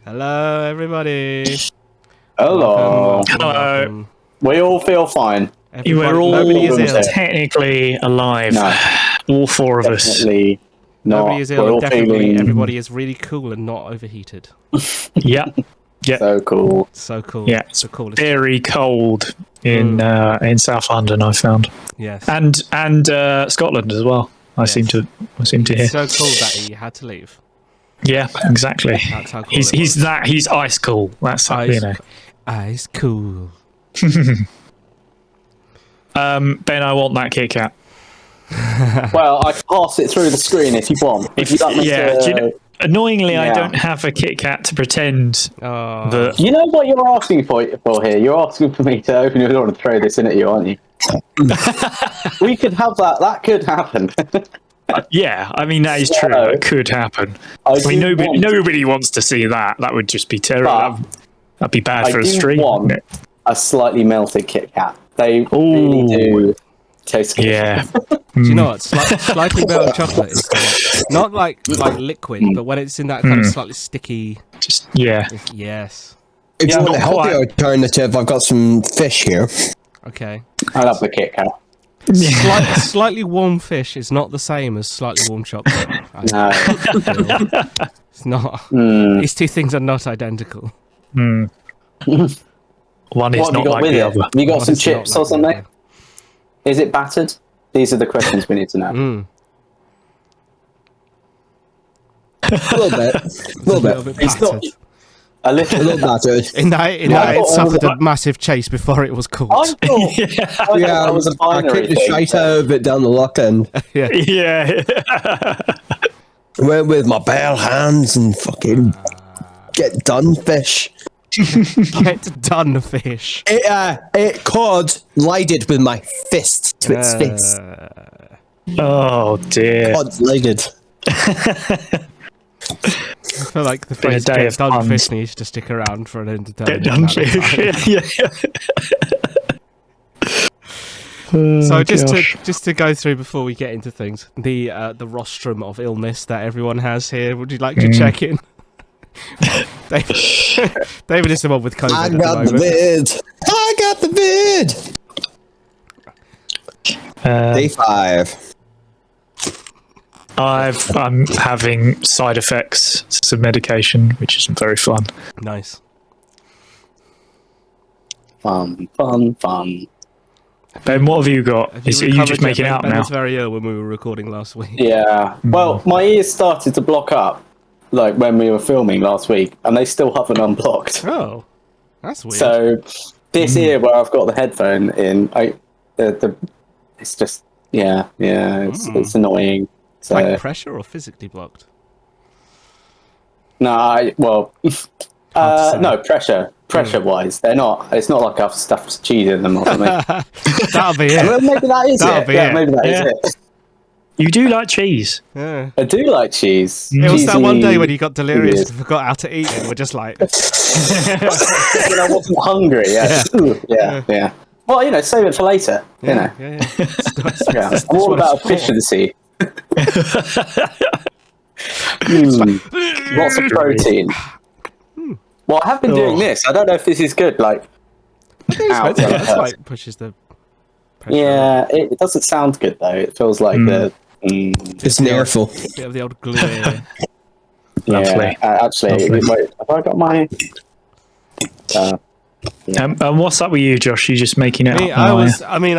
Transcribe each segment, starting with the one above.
Hello, everybody. Hello. Welcome. We all feel fine. We're all Nobody is ill. technically alive. No, All four of us. definitely not. Nobody is ill. We're And all definitely, feeling everybody is really cool and not overheated. Yeah. Yeah. so cool. So cool. Yeah. It's the coolest. Very cold in South London, I found, Yes. and Scotland as well. I seem to hear. It's so cool that he had to leave. Yeah, exactly. That's how cool He's it was. he's ice cool. That's how, you know. Ice cool. Ben, I want that Kit Kat. Well, I can pass it through the screen if you want. If you'd like me Yeah. to, Do you know, annoyingly, I yeah. don't have a Kit Kat to pretend Oh. that. You know what you're asking for here? You're asking for me to open your door and throw this in at you, aren't you? We could have that. That could happen. Yeah, I mean that is true. So, That could happen. I I mean, do want- nobody wants to see that. That would just be terrible. That'd be bad I for a do stream. want wouldn't it? a slightly melted Kit Kat. They really do taste good. Yeah. Do you know what? Slightly melted chocolate is not like liquid, but when it's in that kind of slightly sticky. Just yeah. Yes. If you want a not healthy quite. alternative, I've got some fish here. Okay. I love the Kit Kat. Slightly warm fish is not the same as slightly warm chocolate. No. It's not. These two things are not identical. One is What have you not got like with the it? other. Have you got One some is not chips like or the something? other. Is it battered? These are the questions we need to know. A little bit. A little bit. It's not battered. a A little. little battered. In that it thought suffered it was a massive chase before it was cooked. I thought, I thought Yeah, that was a I binary kicked the thing. shite out of it down the lock end. Yeah. Went with my bare hands and fucking get done fish. Get done, fish. It collided with my fist to its face. Oh dear. Collided. I feel like the been a phrase day "get of done, puns. fish" needs to stick around for an indeterminate Get done, amount of time. fish. Yeah. So just gosh. to go through before we get into things, the rostrum of illness that everyone has here. Would you like to check in? David is the one with COVID I at the got the moment. vid. I got the vid. Day 5. I'm having side effects, some medication, which isn't very fun. Nice. Fun. Ben, what have you got? Have Are you recovered just yet? making out Ben now? was very ill when we were recording last week. Yeah. Well, my ears started to block up, like when we were filming last week, and they still haven't unblocked. Oh, that's weird. So this ear where I've got the headphone in, it's just it's annoying. So like pressure or physically blocked? no, say. no pressure wise, they're not. It's not like I've stuffed cheese in them or something. That'll be it. Well, maybe that is That'll it. be Yeah, it. maybe that is Yeah. it. You do like cheese. Yeah. I do like cheese. It was that Cheesy one day when you got delirious cheese. and forgot how to eat, and we're just like, When I wasn't hungry. Yeah. Well, save it for later. yeah. Yeah. I'm all what about it's for. efficiency. Lots of protein. Well, I have been doing this. I don't know if this is good. Like, ow, That's like pushes the pressure. yeah, it doesn't sound good though. It feels like the. It's nearful. Bit of the old glue. Ear. Lovely. Yeah, actually, Lovely. wait, have I got my? And what's up with you, Josh? You just making it Me, up now,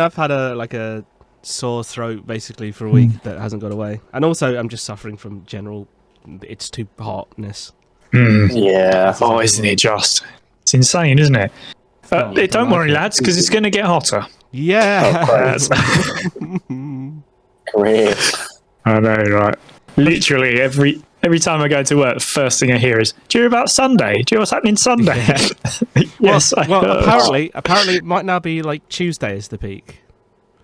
I've had a sore throat basically for a week that hasn't gone away, and also I'm just suffering from general. It's too hotness. Yeah. Oh, isn't it just? It's insane, isn't it? Don't worry, lads, because it's going to get hotter. Yeah. Great. I know, right? Literally every time I go to work, the first thing I hear is, "Do you hear about Sunday? Do you know what's happening Sunday?" Yes. Well, I heard. apparently, it might now be like Tuesday is the peak.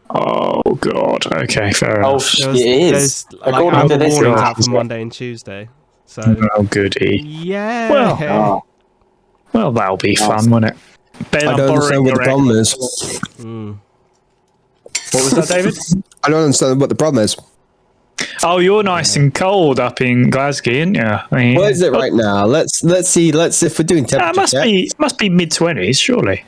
Oh God. Okay, fair Oh, enough. it is. Like According to amber this, warnings it out is. for Monday and Tuesday. So Oh goody. yeah. Well, Well, that'll be fun, won't it? Ben, I I'm don't borrowing understand what your the problem is. What was that, David? I don't understand what the problem is. Oh, you're nice and cold up in Glasgow, aren't you? I mean, What is it right now? Let's see. If we're doing temperature must be mid-20s, surely.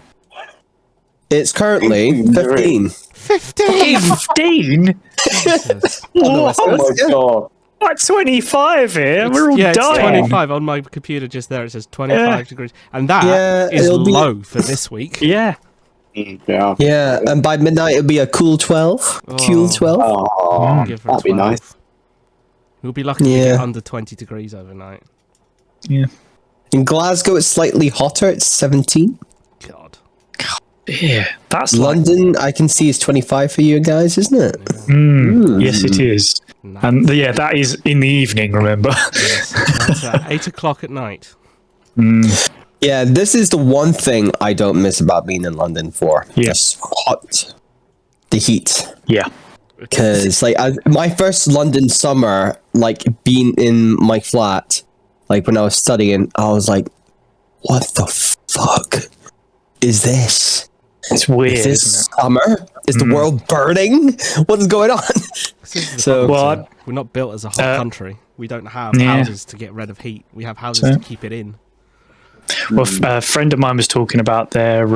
It's currently 15. 15? Jesus. Oh my god. Like 25 here. We're all It's dying. 25 on my computer just there. It says 25 degrees. And that is it'll be- low for this week. Yeah. Yeah. Yeah, and by midnight it'll be a cool 12. Cool 12. Oh, Give her a that'd be 12. nice. We'll be lucky to Yeah. get under 20 degrees overnight. Yeah. In Glasgow, it's slightly hotter. It's 17. God. Yeah. That's London, I can see, is 25 for you guys, isn't it? Yes, it is. Nice. And yeah, that is in the evening, remember? Yes, that's at 8 o'clock at night. Yeah, this is the one thing I don't miss about being in London for. Yeah. Just hot. The heat. Yeah. Because, like, my first London summer, like, being in my flat, like, when I was studying, I was like, what the fuck is this? It's weird, Is this isn't summer? Is the world burning? What is going on? So, Well, We're not built as a hot country. We don't have yeah. houses to get rid of heat. We have houses to keep it in. Well, a friend of mine was talking about their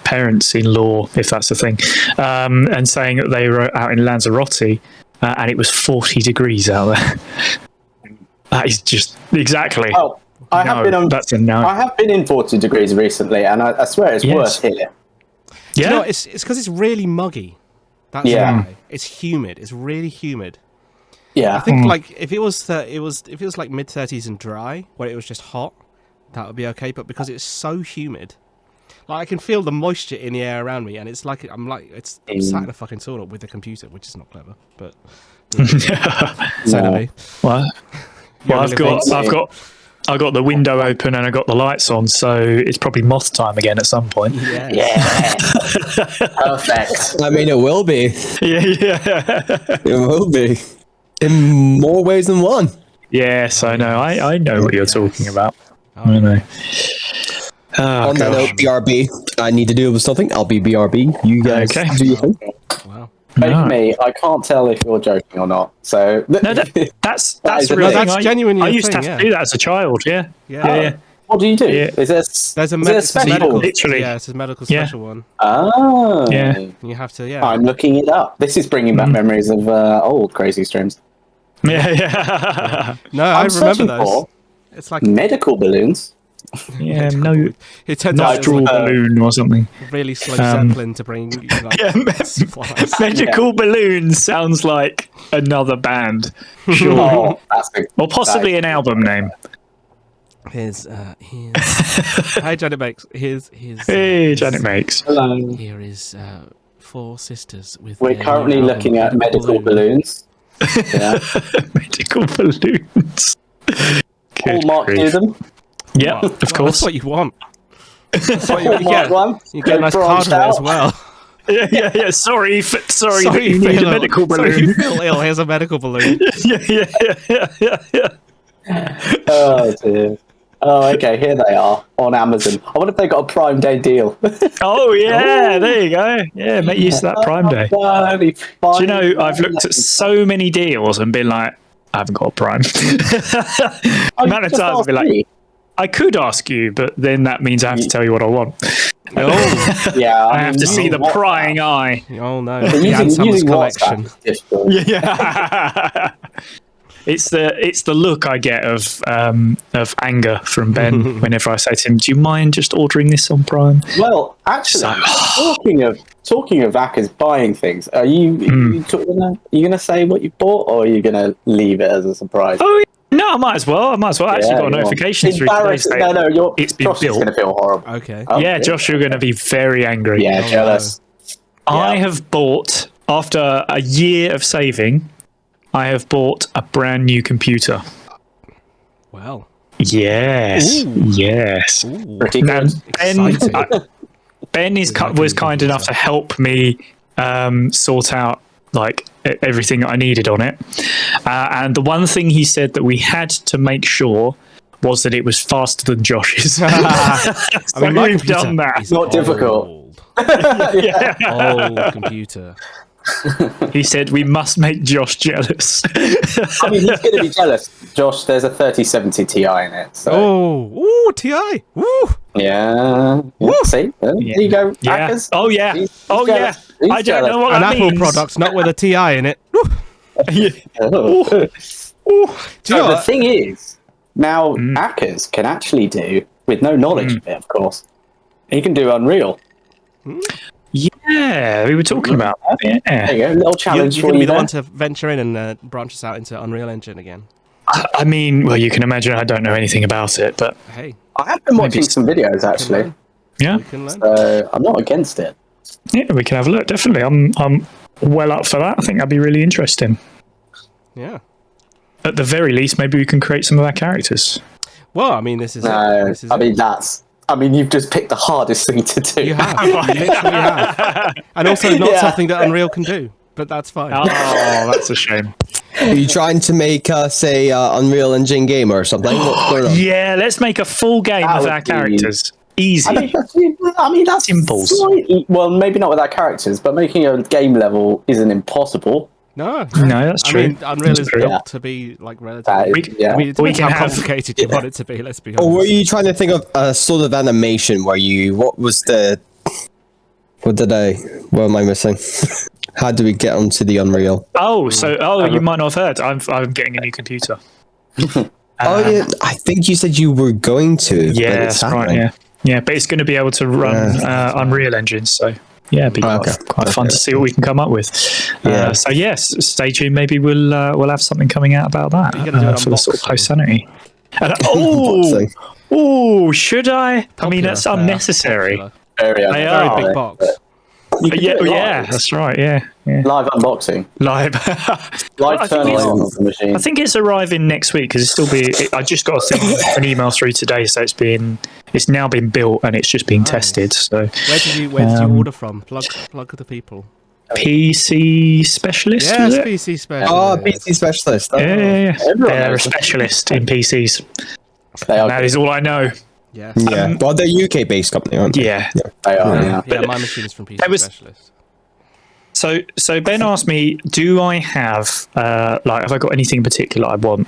parents-in-law, if that's a thing, and saying that they were out in Lanzarote and it was 40 degrees out there. That is just exactly. Oh, I have been on. That's a no. I have been in 40 degrees recently, and I swear it's Yes. worse here. Do you know Yeah. what? It's because it's really muggy. That's Yeah. why. It's humid. It's really humid. Yeah. I think like if it was like mid-30s and dry, where it was just hot, that would be okay. But because it's so humid, like I can feel the moisture in the air around me, and it's like I'm sat in a fucking sauna with a computer, which is not clever, but so do me. Well, You're I've living- got the window open and I got the lights on, so it's probably moth time again at some point. Yeah. Yeah. Perfect. I mean, it will be. Yeah. It will be. In more ways than one. Yes, I know. I know what you're talking about. Oh, I know. Oh, On that gosh. note, BRB, I need to deal with something. I'll be BRB. You guys Okay. do your thing. Wow. Fake No. me, I can't tell if you're joking or not. So No, that's That is the a real thing. thing. That's genuinely I a used thing, to have yeah. to do that as a child. Yeah. Yeah. what do you do? Yeah. Is there There's a, is there it's a special? medical, Literally. yeah, it's a medical Yeah. special one. Ah. Yeah. You have to, yeah. I'm looking it up. This is bringing back memories of old crazy streams. Yeah. No, I I'm remember searching those. for It's like medical balloons. Yeah. No. it turns out it's Nostril like balloon or something. a really slow zeppelin to bring like, Yeah, supplies. Medical balloon sounds like another band, sure, Oh, that's a, or possibly an album name. Here's hi Janet Makes. Here's Hey, Janet Makes. hello. Here is four sisters with. We're their currently new looking at album, medical balloons. Yeah. Medical balloons. Hallmark do grief. them. Yeah, Well, of That's course. what you want. That's what you Hallmark get. one. You get a nice card branched with it as out. well. Yeah. Sorry that you you need feel a medical ill. Sorry you balloon. feel ill. Here's a medical balloon. Yeah. Oh dear. Oh, okay. Here they are on Amazon. I wonder if they got a Prime Day deal. Oh yeah, there you go. Yeah, make use of that Prime Day. Do you know, I've looked at so many deals and been like, I haven't got a Prime. Amount of times I've been like, I could ask you, but then that means I have to tell you what I want. Oh, yeah, I have to see the prying eye. oh no. The Ansum's collection. Yeah. It's the look I get of anger from Ben whenever I say to him, "Do you mind just ordering this on Prime?" Well, actually, talking of Akers buying things, are you gonna say what you bought, or are you gonna leave it as a surprise? Oh no, I might as well. I actually got a notification through today saying it's been Josh is built. gonna feel horrible. Okay. Oh, Yeah, Josh, you're going to be very angry. Yeah, jealous. I Yeah. have bought, after a year of saving, I have bought a brand new computer. Well. Yes. Ooh. Yes. Ooh. Pretty Now, good. Exciting. Ben was kind enough to help me sort out like everything I needed on it. And the one thing he said that we had to make sure was that it was faster than Josh's. So I mean, my we've computer done that. is Not difficult. old. Yeah. Old computer. He said we must make Josh jealous. I mean, he's going to be jealous. Josh, there's a 3070 Ti in it. So. Oh, TI. Woo. Yeah. See? There you go. Yeah. Hackers. Oh yeah. He's Oh yeah. jealous. He's I don't jealous. know what An that Apple means. product, not with a TI in it. Woo. Oh. Do you So know the what? thing is, now hackers can actually do, with no knowledge of it, of course, he can do Unreal. Yeah, we were talking about that. There Yeah. you go. Little challenge You're for going to be you the there. one to venture in and branch us out into Unreal Engine again. I mean, well, you can imagine I don't know anything about it, but Hey, I have been watching some videos, we can actually. learn. yeah, We can learn. I'm not against it. yeah, we can have a look. Definitely, I'm well up for that. I think that'd be really interesting. Yeah. At the very least, maybe we can create some of our characters. Well, I mean, this is No, it. This is I it. mean, you've just picked the hardest thing to do. You have. You literally have. And also not Yeah. something that Unreal can do, but that's fine. Oh, that's a shame. Are you trying to make us a Unreal Engine game or something? What's going on? Yeah, let's make a full game That of would our be- characters. Easy. I mean, that's Simple. slightly, well, maybe not with our characters, but making a game level isn't impossible. No. No, that's true. I mean, Unreal That's is true. built to be like relatively. We- Yeah. I mean, it we depends can how have- complicated you want it to be. Let's be Or were honest. you trying to think of a sort of animation where you? What was the? What am I missing? How do we get onto the Unreal? You might not have heard. I'm getting a new computer. Oh yeah, I think you said you were going to. but Yeah, it's that's right. happening. Yeah, but it's going to be able to run Unreal Engine, so yeah, it'd be Okay. quite fun to see what we can come up with. Yeah. So yes, stay tuned. Maybe we'll have something coming out about that You're gonna do an for the sort of unboxing. post sanity. Unboxing. Should I? I mean, that's Popular. unnecessary. Popular. Very, They Very are. big box. You can Yeah, do it yeah, live. that's right. Yeah. Live unboxing. Live. Live I think turning it's- on of the machine. I think it's arriving next week because I just got an email through today, so it's now been built and it's just being tested. So Where did you order from? Plug the people. PC specialist. Yes, was it? PC special. Oh, PC specialist. Oh. Yeah. Everyone They're a knows. specialist in PCs. They are. That is all I know. Yes. Yeah. Well, they're UK based company, aren't they? Yeah. They are. Yeah. Yeah, my machine is from PC There was- specialist. So Ben asked me, do I have have I got anything in particular I want?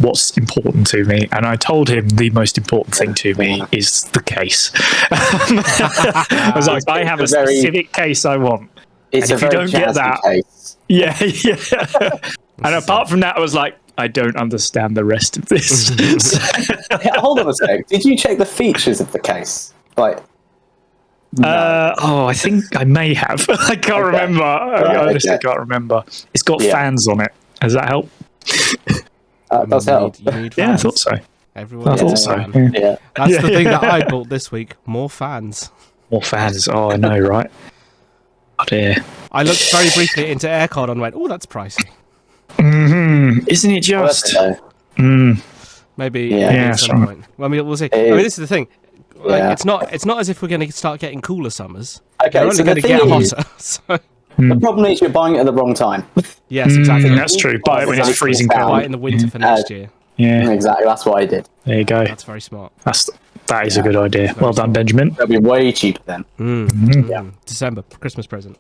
What's important to me? And I told him the most important thing to me is the case. I was like, I have a It's a very- specific case I want. It's And a if you very don't get jazzy that- case. Yeah, yeah. And apart from that, I was like, I don't understand the rest of this. Yeah, hold on a sec. Did you check the features of the case? Like, I think I may have. I can't remember. I honestly okay. can't remember. It's got Yeah. fans on it. Does that help? does help. You need Yeah, I fans. thought so. Everyone I needs thought a so. fan. Yeah. Yeah. That's Yeah, the thing yeah. that I bought this week. More fans. More fans. Oh, I know, right? Oh dear. I looked very briefly into aircon and went, "Oh, that's pricey." Isn't it Well, that's just? okay. Maybe Yeah. maybe Yeah, at some sure. point. Well, I mean, we'll see. It I mean, is. this is the thing. Like, Yeah. it's not as if we're going to start getting cooler summers. Okay, They're only so going the to get thing is, hotter. So, the problem is you're buying it at the wrong time. yes, exactly. That's true. Buy it when it's Exactly. freezing Buy cold. Buy it in the winter for next year. Yeah, Exactly, that's what I did. there you go. That's very smart. That is a good idea. Well done, Benjamin. That'll be way cheaper then. Yeah. December Christmas present.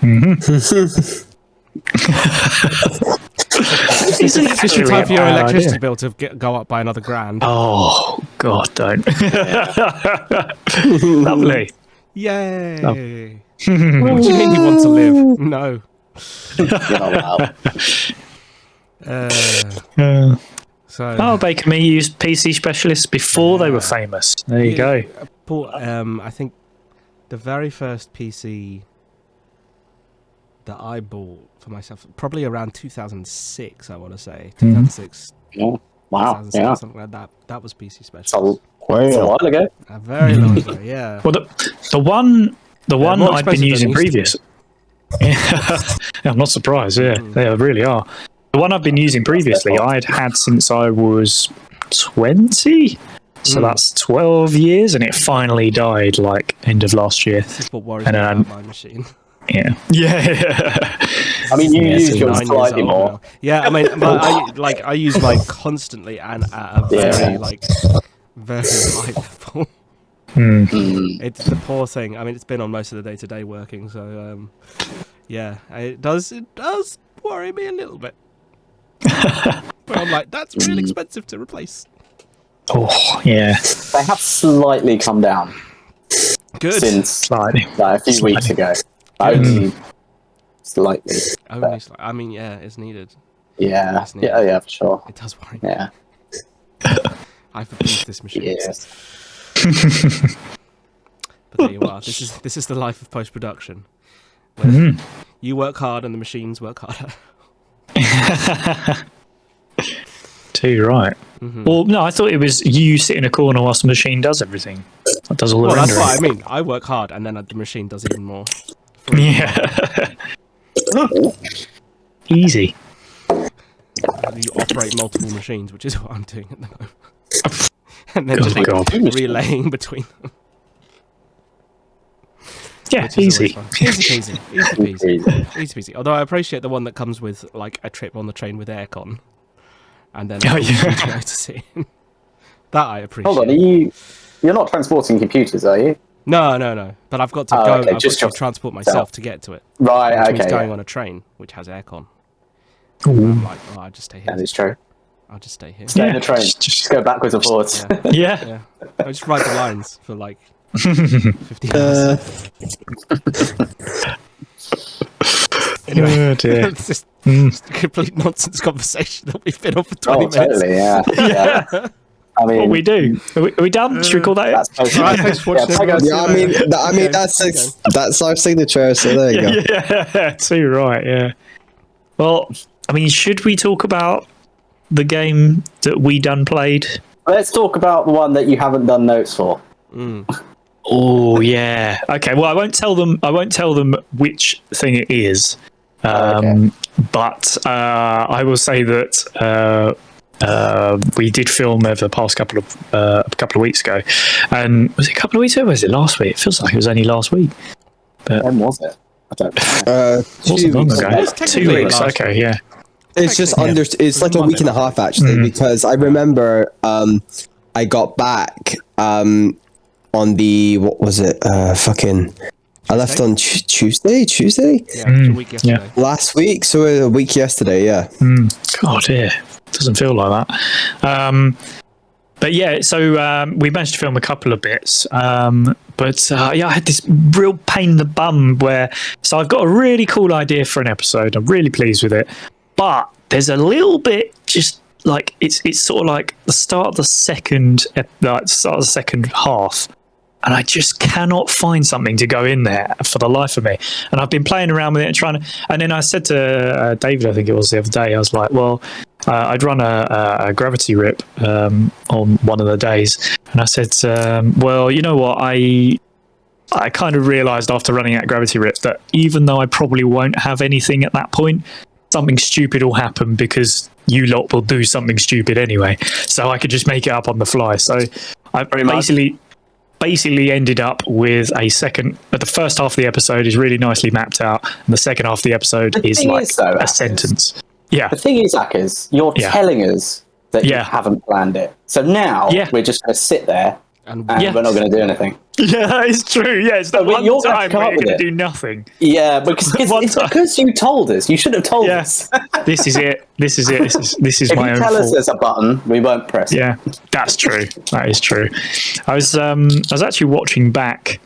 It's Just in time for your electricity bill to go up by another grand. Oh God, don't. Lovely. Yay! What do you mean you want to live? No. You're not allowed. So Oh, Baker Me used PC specialists before they were famous. There you go. Bought, I think the very first PC that I bought for myself, probably around 2006, I want to say. 2006, Yeah. Wow. 2007, Yeah. something like that. That was PC It's special. a while ago. A very long ago, yeah. Well, the one more I'd been expensive than using they used to previous. Yeah, I'm not surprised. Yeah, they really are. The one I've been using previously, I'd had since I was 20. So that's 12 years, and it finally died like end of last year. This is what worries And me then about my machine. Yeah. Yeah. I mean, you Yeah, use so yours 9 years slightly old more. now. Yeah, I mean, but I use mine constantly and at a very very high level. It's the poor thing. I mean, it's been on most of the day-to-day working, so Yeah, it does worry me a little bit. But I'm like, that's real expensive to replace. Oh, yeah. They have slightly come down Good. since Slightly. like, a few weeks ago. Only slightly. Only I mean, yeah, it's needed. Yeah, It's needed. yeah, for sure. It does worry me. Yeah. I've abused this machine. Yes. But there you are. This is the life of post production. You work hard and the machines work harder. Too right. Well, no, I thought it was you sit in a corner whilst the machine does everything. That does all the Well, that's rendering. what I mean. I work hard and then the machine does even more. Yeah. Easy. You operate multiple machines, which is what I'm doing at the moment. And then God, just like, God. relaying between them. Yeah, Which is easy. always fun. Easy peasy. Although I appreciate the one that comes with like a trip on the train with aircon, and then Oh, a yeah. to go to see. That I appreciate. Hold on, you're not transporting computers, are you? No. But I've got to Oh, go. okay, I've just got to yourself. transport myself to get to it. Right, Which okay. means going Yeah. on a train which has aircon. Ooh. I'm like, oh, I'll just stay here. That is true. I'll just stay here. Stay in the train. just- Just go backwards and forwards. Yeah. Yeah. I just write the lines for like 50 hours. Anyway, Oh, dear. it's just a complete nonsense conversation that we've been on for 20 Oh, minutes. totally, yeah. I mean, What we do? Are we done? Should we call that it? that's Right, thanks for watching, Pego- everyone. Yeah, I mean that's our signature. So there you go. Yeah, too right. Yeah. Well, I mean, should we talk about the game that we done played? Let's talk about the one that you haven't done notes for. Oh yeah. Okay. Well, I won't tell them which thing it is. Okay. But I will say that we did film over the past couple of weeks ago, and was it a couple of weeks ago? Or was it last week? It feels like it was only last week. When was it? I don't know. It wasn't long ago. It's 2 technically weeks. last Okay. Yeah. It's just Yeah. under. It's like a week and a half actually, because I remember I got back on the what was it? I left on Tuesday. Yeah, it was a week yesterday. Last week, so a week yesterday. Yeah. God, yeah, doesn't feel like that. But yeah, so we managed to film a couple of bits. But yeah, I had this real pain in the bum so I've got a really cool idea for an episode. I'm really pleased with it. But there's a little bit just like it's sort of like the start of the second half. And I just cannot find something to go in there for the life of me. And I've been playing around with it and and then I said to David, I think it was the other day, I was like, well, I'd run a gravity rip on one of the days. And I said, well, you know what? I kind of realised after running that gravity rip that even though I probably won't have anything at that point, something stupid will happen because you lot will do something stupid anyway. So I could just make it up on the fly. So I basically ended up with the first half of the episode is really nicely mapped out, and the second half of the episode is like a sentence. Yeah. The thing is, Zach, you're telling us that you haven't planned it. So now we're just going to sit there and we're not going to do anything. Yeah, that is true. Yeah, it's the one time where you're going to do nothing. Yeah, because it's because you told us. You should have told us. This is it. This is my own fault. If you tell us there's a button, we won't press it. Yeah, that's true. That is true. I was actually watching back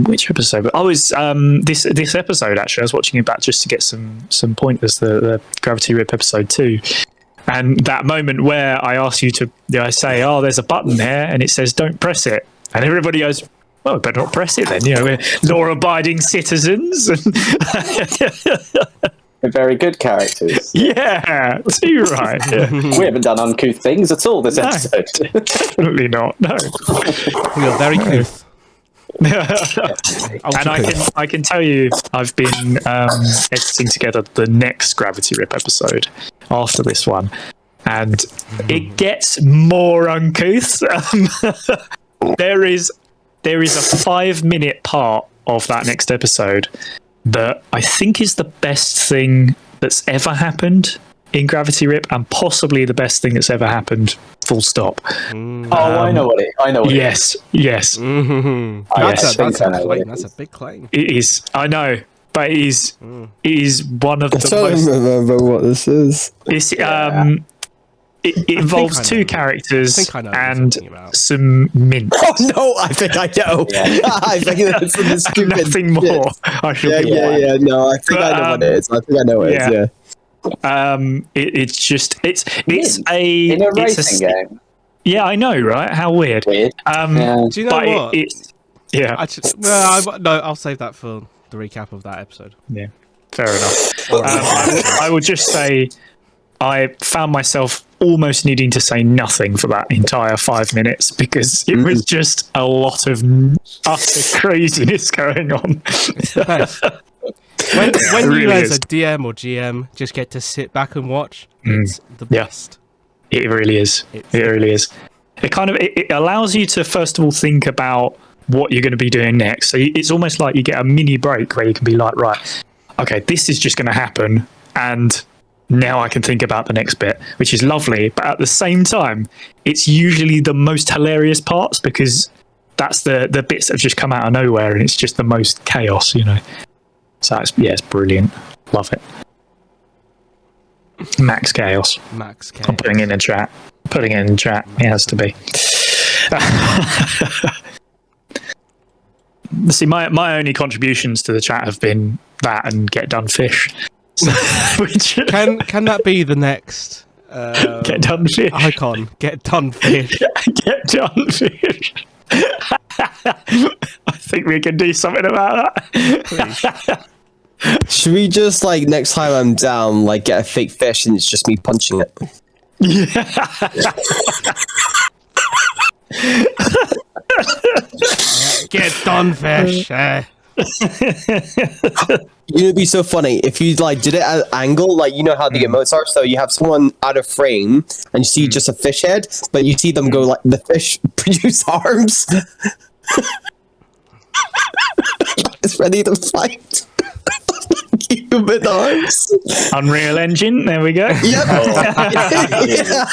which episode? I was this episode actually. I was watching it back just to get some pointers. The Gravity Rip episode 2. And that moment where I ask you I say, oh, there's a button there, and it says, don't press it. And everybody goes, well, better not press it then. You know, we're law-abiding citizens. We're very good characters. Yeah, too right. Yeah. We haven't done uncouth things at all this episode. Definitely not. No. We are very couth. And I can tell you, I've been editing together the next Gravity Rip episode after this one, and it gets more uncouth. There is a 5-minute part of that next episode that I think is the best thing that's ever happened in Gravity Rip, and possibly the best thing that's ever happened. Full stop. I know what it is. Yes. Mm-hmm. That's That's a big claim. It is. I know. but it is one of I the don't most. remember what this is. It's, it involves I know. two characters I think I know what you're and talking about. some mint. Oh no, I think I know. I think that's the stupid Nothing shit. more. I should be Yeah. No, I think But, I know what it is. I think I know what it is. yeah. Yeah. It's just it's in a racing game. Yeah, I know, right? How weird. Weird. Yeah. Do you know But what? yeah, I'll save that for the recap of that episode. yeah, fair enough. I would just say I found myself almost needing to say nothing for that entire 5 minutes because it was just a lot of utter craziness going on. It's the best. When really you as is. a DM or GM just get to sit back and watch, it's the Yeah. best. It really is. It really is. It allows you to first of all think about what you're going to be doing next. So it's almost like you get a mini break where you can be like, right, okay, this is just going to happen, and now I can think about the next bit, which is lovely. But at the same time, it's usually the most hilarious parts because that's the bits that have just come out of nowhere, and it's just the most chaos, you know. So it's brilliant. Love it. Max chaos. Max K. I'm putting it in chat. Putting it in chat. It has to be. See, my only contributions to the chat have been that and get done fish. So, which Can that be the next get done fish? icon? Get done fish. Get done fish. I think we can do something about that. Should we just like next time I'm down, like get a fake fish and it's just me punching it? Get done fish. You know, it'd be so funny if you like did it at an angle, like you know how the emotes are. So you have someone out of frame and you see just a fish head, but you see them go like the fish produce arms. It's ready to fight. Human arms. Unreal Engine. There we go. Yep.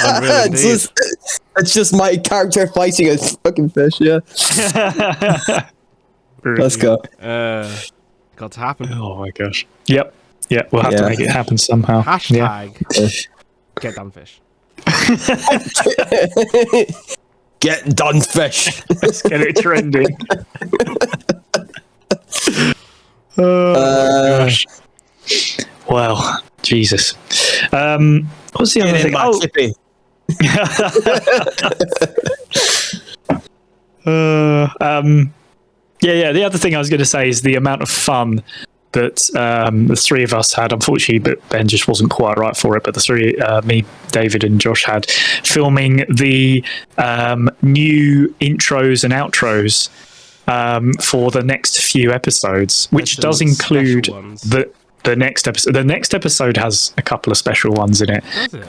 Unreal indeed. It's just my character fighting a fucking fish. Yeah. Let's go. Got to happen. Oh my gosh. Yep. Yeah, we'll have to Yeah. make it happen somehow. Hashtag get done fish. Get done, fish. Let's get it trending. Oh my gosh. Well, Jesus. What's the other thing? Yeah. The other thing I was going to say is the amount of fun that the three of us had. Unfortunately, but Ben just wasn't quite right for it. But the three, me, David, and Josh had filming the new intros and outros for the next few episodes, which There's does some include special ones. the next episode. The next episode has a couple of special ones in it. Does it?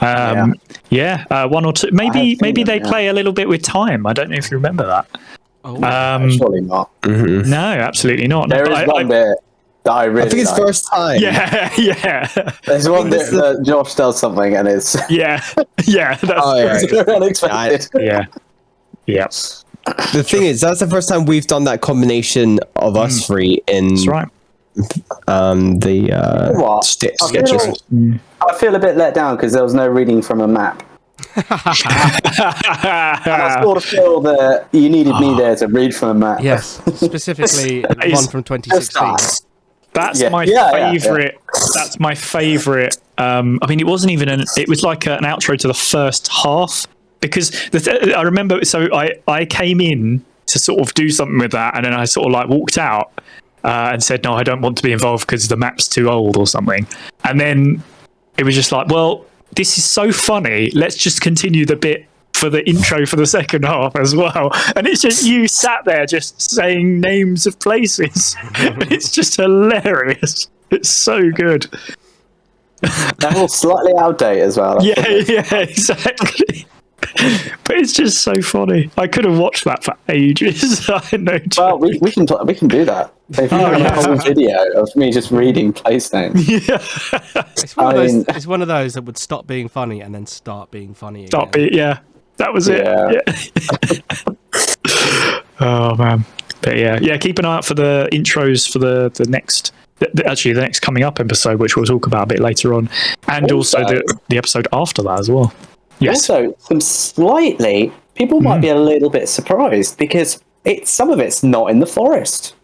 One or two. I have Maybe seen them, they yeah. play a little bit with time. I don't know if you remember that. Oh, Surely not. No, absolutely not. There No, is but one bit that I really I think it's like. first time. Yeah. There's one bit that Josh does something and it's Yeah. That's Oh, yeah. very unexpected. yeah. The thing is, that's the first time we've done that combination of us three in That's right. the What? sketches. I feel a bit let down because there was no reading from a map. And I sort of feel that you needed me there to read from a map. yes, specifically is one from 2016. That's Yeah. my Yeah. favorite. That's my favorite. I mean, it wasn't even it was like an outro to the first half because I remember. So I came in to sort of do something with that, and then I sort of like walked out and said, "No, I don't want to be involved because the map's too old or something." And then it was just like, well, this is so funny. Let's just continue the bit for the intro for the second half as well. And it's just you sat there just saying names of places. It's just hilarious. It's so good. They're all slightly outdated as well. Yeah, exactly. But it's just so funny. I could have watched that for ages. I know. Well, we can do that. If you have a whole video of me just reading place names. It's one of those that would stop being funny and then start being funny again. That was it. Yeah. Oh man. But yeah, keep an eye out for the intros for the next actually the next coming up episode, which we'll talk about a bit later on, and also the episode after that as well. Yes. Also, people might be a little bit surprised because some of it's not in the forest.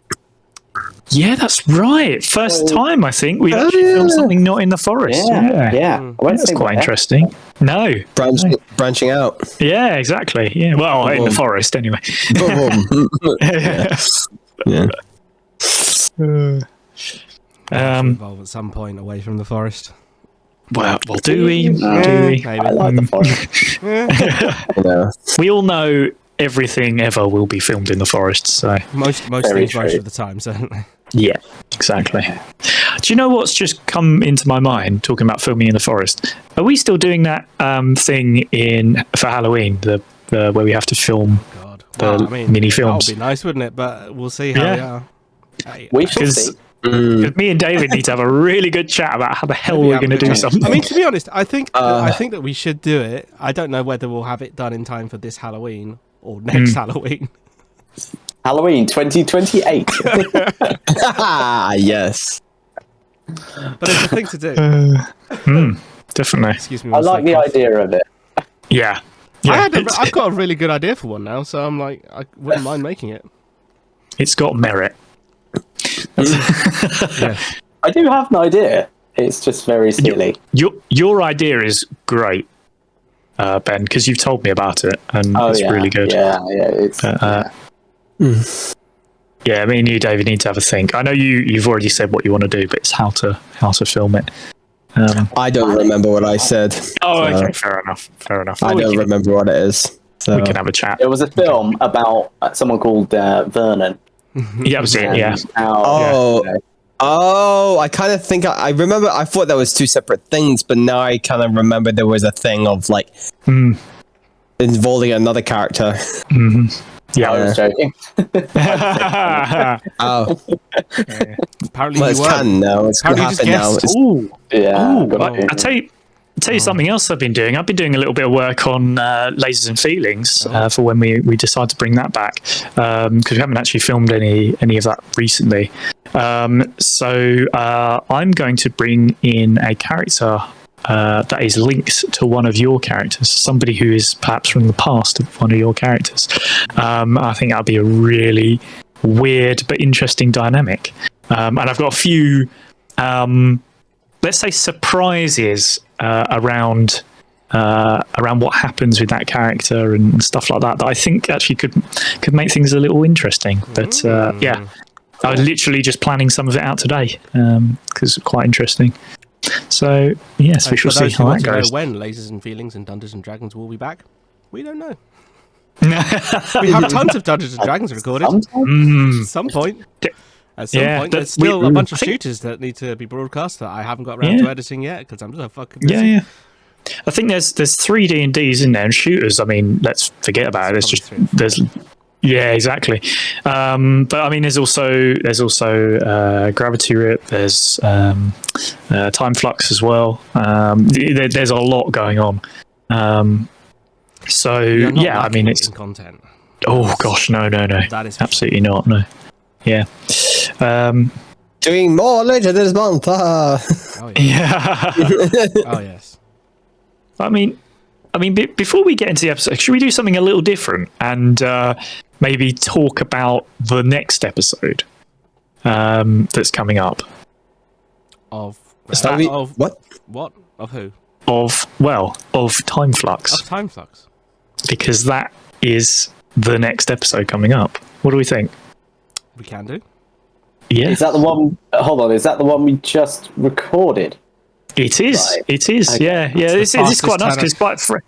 Yeah, that's right. First time, I think, we've actually filmed something not in the forest. Yeah. That's quite interesting. No. Branching out. Yeah, exactly. Yeah. Well, in the forest, anyway. Involve at some point away from the forest. Well, do we? Maybe. I like the forest. We all know everything ever will be filmed in the forest, so Most things most of the time, certainly. yeah, exactly. Do you know what's just come into my mind talking about filming in the forest? Are we still doing that thing for Halloween, the where we have to film God. the mini films? That would be nice, wouldn't it? But we'll see how we are. We shall see. Because me and David need to have a really good chat about how the hell we're going to do something. I mean, to be honest, I think that we should do it. I don't know whether we'll have it done in time for this Halloween or next Halloween. Halloween 2028. Yes. But it's a thing to do. Definitely. Excuse me. I like the idea of it. Yeah. I've got a really good idea for one now, so I'm like, I wouldn't mind making it. It's got merit. Yes. I do have an idea. It's just very silly. Your idea is great, Ben, because you've told me about it, and it's really good. Yeah, it's. Yeah, me and you, David, need to have a think. I know you've already said what you want to do, but it's how to film it. I don't remember what I said. Oh, okay, fair enough. I don't remember what it is. So. We can have a chat. It was a film about someone called Vernon. Yeah, was it? Yeah. Oh, I kind of think I remember. I thought that was two separate things, but now I kind of remember there was a thing of like involving another character. Yeah, I was joking. Oh, Apparently, well, it's canon now. It's going to happen now. I'll tell you something else I've been doing. I've been doing a little bit of work on Lasers and Feelings for when we decide to bring that back, because we haven't actually filmed any of that recently. So I'm going to bring in a character that is linked to one of your characters, somebody who is perhaps from the past of one of your characters. I think that'll be a really weird but interesting dynamic. And I've got a few, let's say, surprises around what happens with that character and stuff like that I think actually could make things a little interesting. But yeah, I was literally just planning some of it out today because it's quite interesting. So yes, we shall see how that goes. When Lasers and Feelings and Dungeons and Dragons will be back, we don't know. We have tons of Dungeons and Dragons recorded. At some point. At some point, there's still a bunch of shooters that need to be broadcast that I haven't got around to editing yet because I'm so fucking busy. Yeah. I think there's 3 D&Ds in there, and shooters, I mean, let's forget about it. Yeah, exactly. But I mean, there's also Gravity Rip. There's Time Flux as well. There's a lot going on. So yeah, I mean, it's content. Oh gosh, no. That is absolutely not. No. Yeah. Doing more later this month. Oh yeah. Oh yes. I mean, before we get into the episode, should we do something a little different and maybe talk about the next episode that's coming up? Of what? What? Of who? Of Time Flux. Of Time Flux. Because that is the next episode coming up. What do we think? We can do. Yeah. Is that the one? Hold on. Is that the one we just recorded? It is. Right. It is. Okay. Yeah. It's quite nice because it's quite fresh.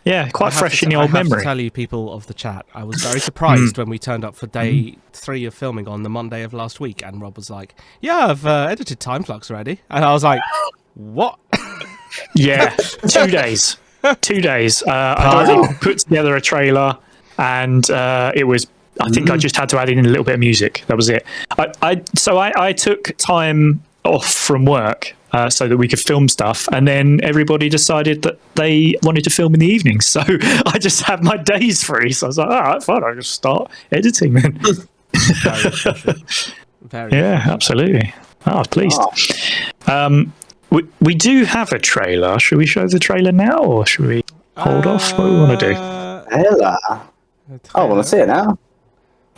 Yeah, quite fresh in your memory. I have to tell you, people of the chat, I was very surprised when we turned up for day 3 of filming on the Monday of last week, and Rob was like, "Yeah, I've edited Time Flux already," and I was like, "What?" Yeah, 2 days. 2 days. I put together a trailer, and it was. I think I just had to add in a little bit of music. That was it. I took time off from work so that we could film stuff, and then everybody decided that they wanted to film in the evenings. So I just had my days free. So I was like, all right, fine, I'll just start editing then. Very yeah, absolutely. I was pleased. We do have a trailer. Should we show the trailer now, or should we hold off? What do we want to do? Hella. I want to see it now.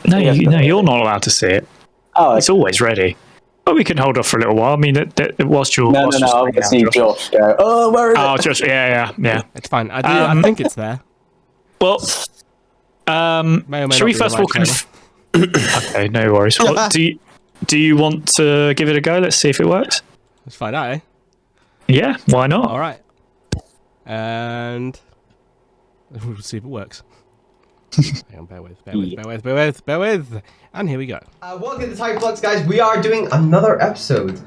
No, you're not allowed to see it. Oh, It's always ready. But we can hold off for a little while. I mean, whilst you're... no. I want to see Josh go. Oh, where is it? Oh, Josh, yeah. It's fine. I think it's there. Well, May or may should not we be first the of all... right Okay, no worries. Well, do you want to give it a go? Let's see if it works. Let's find out, eh? Yeah, why not? All right. And we'll see if it works. Hang on, bear with. And here we go. Welcome to typebox, guys. We are doing another episode.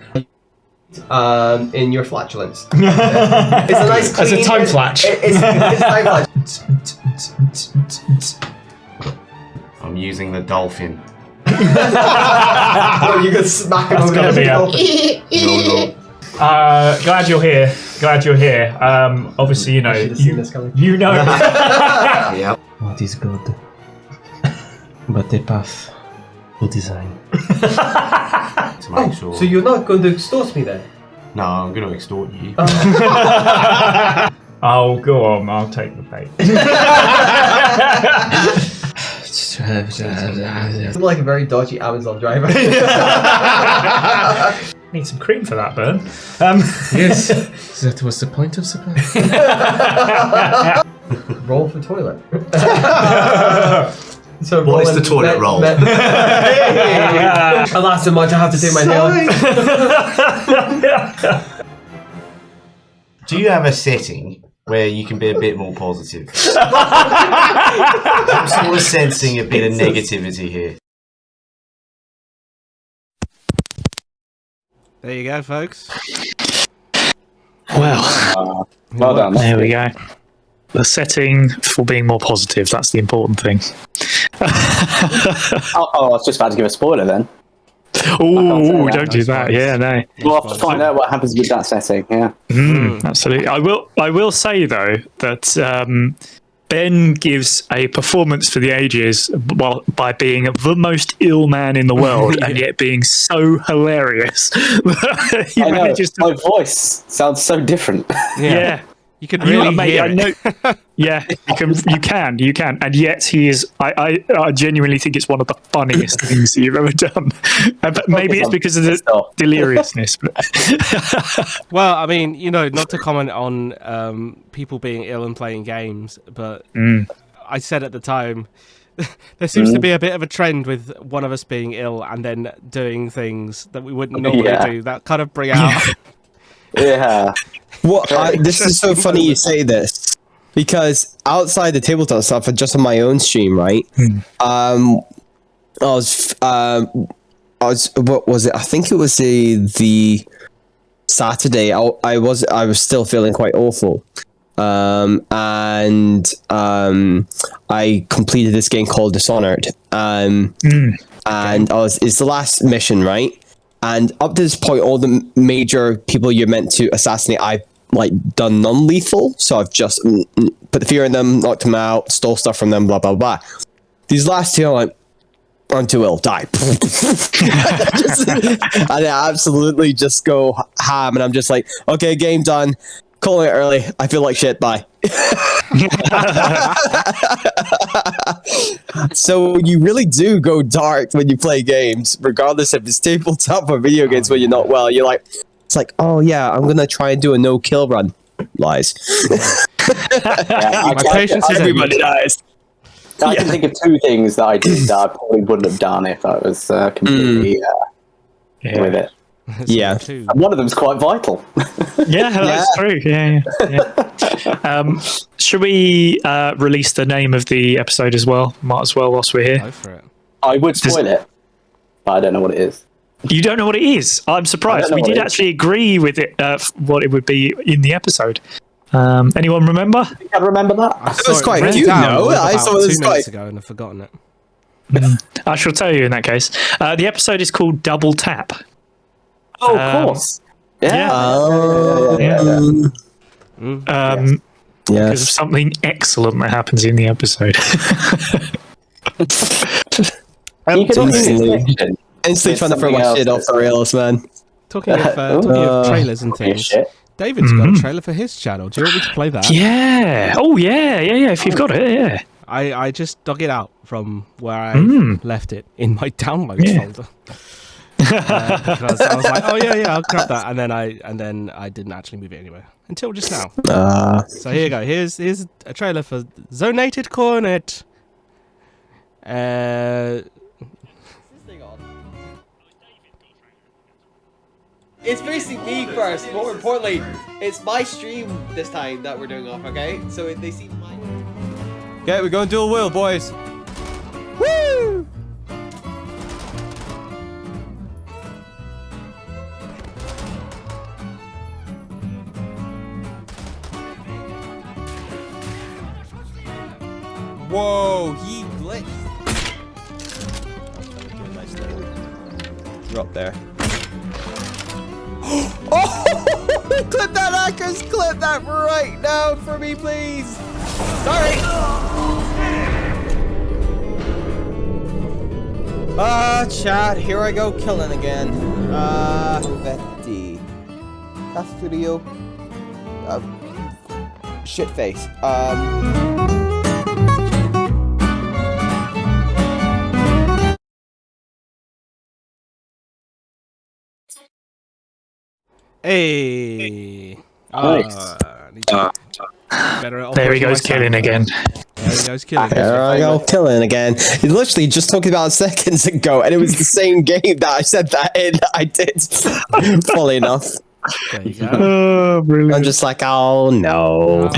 In your flatulence. It's a nice clean... As a time flash. It's time flash. I'm using the dolphin. Oh, you could smack him over gotta the be head. No. Glad you're here. Obviously, you know. You know. Yeah. What is good? But the path to design. To make sure. So you're not going to extort me then? No, I'm going to extort you. Oh, go on. I'll take the bait. I'm like a very dodgy Amazon driver. Need some cream for that, Burn. Yes, that was the point of the plan. Roll for toilet. So What is the toilet roll? Alas, so much I have to take my nail. Do you have a setting where you can be a bit more positive? I'm sort of sensing a bit of negativity here. There you go, folks. Well, Well done. there we go. The setting for being more positive, that's the important thing. I was just about to give a spoiler then. Oh, that. don't do that. Yeah, no. We'll have to find out what happens with that setting. Yeah. Absolutely. I will say though that Ben gives a performance for the ages by being the most ill man in the world and yet being so hilarious. He I know. manages to... My voice sounds so different. Yeah. You could really hear it. I know. Yeah, you can, and yet he is. I genuinely think it's one of the funniest things you've ever done. But maybe it's because of the deliriousness. But Well, I mean, not to comment on people being ill and playing games, but I said at the time, there seems to be a bit of a trend with one of us being ill and then doing things that we wouldn't normally do. That kind of bring out. Yeah. This is so funny you say this, because outside the tabletop stuff, just on my own stream, right? I was what was it? I think it was the Saturday. I was still feeling quite awful, and I completed this game called Dishonored, and it's the last mission, right? And up to this point, all the major people you're meant to assassinate, I've done non-lethal. So I've just put the fear in them, knocked them out, stole stuff from them, blah blah blah. These last two, I'm like, I'm too ill, die. And I absolutely just go ham, and I'm just like, okay, game done. Calling it early. I feel like shit. Bye. So you really do go dark when you play games, regardless if it's tabletop or video games. When you're not well, you're like, it's like, oh yeah, I'm gonna try and do a no-kill run. Lies. My patience is everybody dies. I can think of two things that I did that I probably wouldn't have done if I was completely with it. Yeah. And one of them's quite vital. yeah, that's true. Yeah. Should we release the name of the episode as well? Might as well whilst we're here. Go for it. I would spoil it, but I don't know what it is. You don't know what it is? I'm surprised. We did actually agree with it, what it would be in the episode. Anyone remember? I think I remember that. It was quite cute, no? I saw it 2 minutes ago and I've forgotten it. I shall tell you in that case. The episode is called Double Tap. Oh, of course. Yeah. Because of something excellent that happens in the episode. You can Instantly trying to throw my shit off the rails, man. Talking of trailers and things, shit. David's got a trailer for his channel. Do you want me to play that? Yeah. Oh, yeah. If you've got it, yeah. I just dug it out from where I left it in my downloads folder. Because I was like, oh yeah, I'll grab that, and then I didn't actually move it anywhere until just now. So here you go. Here's a trailer for Zonated Cornet. It's facing me first. More importantly, it's my stream this time that we're doing off. Okay, so they see my. Okay, we're going dual wheel, boys. Woo! Whoa, he glitched. Nice little drop there. Oh! Clip that, hackers! Clip that right now for me, please! Sorry! Chat, here I go killing again. Betty. Cast studio. Shit face. Hey. Nice. There he goes killing again. There he goes killing. There I go, killing again. He's literally just talking about seconds ago, and it was the same game that I said that in. I did, fully enough. There you go. Oh, brilliant. I'm just like, oh no,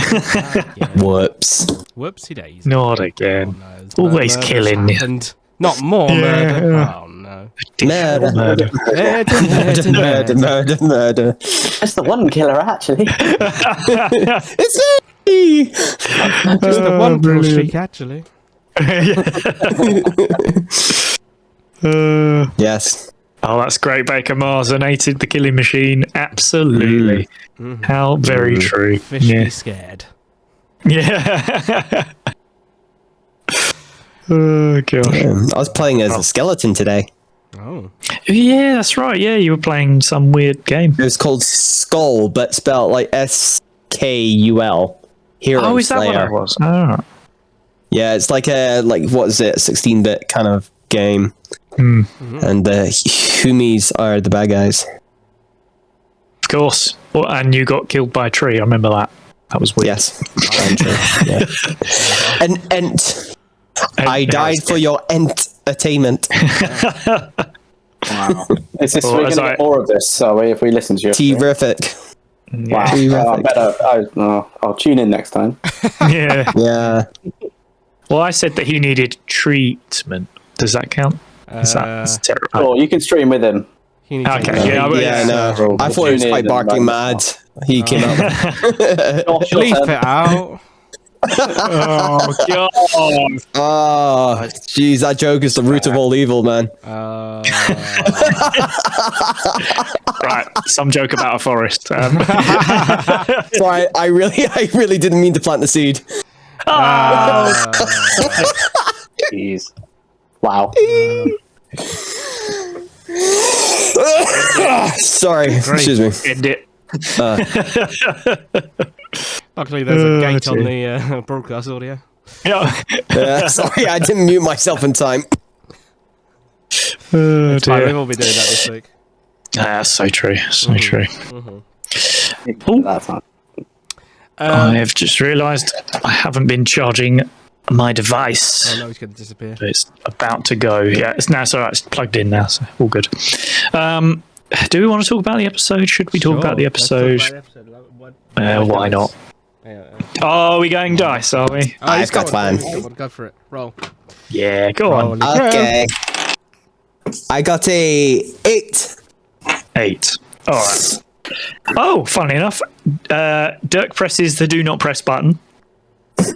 whoops. Whoopsie daisy. Not again. Oh, no, Always murder's killing. happened. Not more murder. Oh no. Murder, Murder. murder. That's the one killer, actually. It's me! Just the one kill streak, actually. Yes. Oh, that's great. Baker Marzonated the killing machine. Absolutely. How very true. Officially scared. Yeah. Oh, God. I was playing as a skeleton today. Oh. Yeah, that's right. Yeah, you were playing some weird game. It was called Skull, but spelled like SKUL. Hero Oh, is that Slayer. what it was? Oh. Yeah, it's like what is it, 16-bit kind of game. And the Humies are the bad guys. Of course. Well, and you got killed by a tree. I remember that. That was weird. Yes. Yeah. And I died for your entertainment. Wow. It's just, Well, we're going to get more of this, so if we listen to you. Terrific. Wow. Terrific. I'll tune in next time. Yeah. Yeah. Well, I said that he needed treatment. Does that count? That's terrible. Sure, you can stream with him. Okay, yeah, no. I thought he was quite barking mad. He came out. Leave it out. Oh, God. Oh, jeez, that joke is the root of all evil, man. Right, some joke about a forest. Sorry, I really didn't mean to plant the seed. Jeez. Wow. Sorry, excuse me. End it. Luckily, there's a gate on the broadcast audio. Yeah. Sorry, I didn't mute myself in time. Oh, It's fine, dear. we've all been doing that this week. So true. So true. That's not. I have just realised I haven't been charging my device. Oh no, he's going to disappear. It's about to go. Yeah, it's now. It's all right. It's plugged in now, so all good. Do we want to talk about the episode? Should we talk about the episode? Why not? Oh, are we going dice? Are we? I've got one. Go for it. Roll. Yeah, go on. Okay. I got a 8. 8. All right. Oh, funnily enough, Dirk presses the do not press button,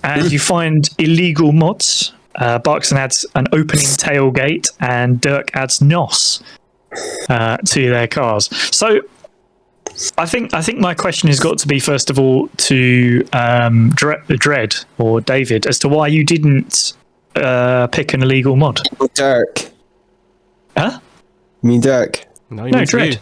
and you find illegal mods. Barkson adds an opening tailgate, and Dirk adds NOS to their cars. So, I think my question has got to be, first of all, to Dread or David, as to why you didn't pick an illegal mod. Dirk. Huh? You mean Dirk? No, No, Dread.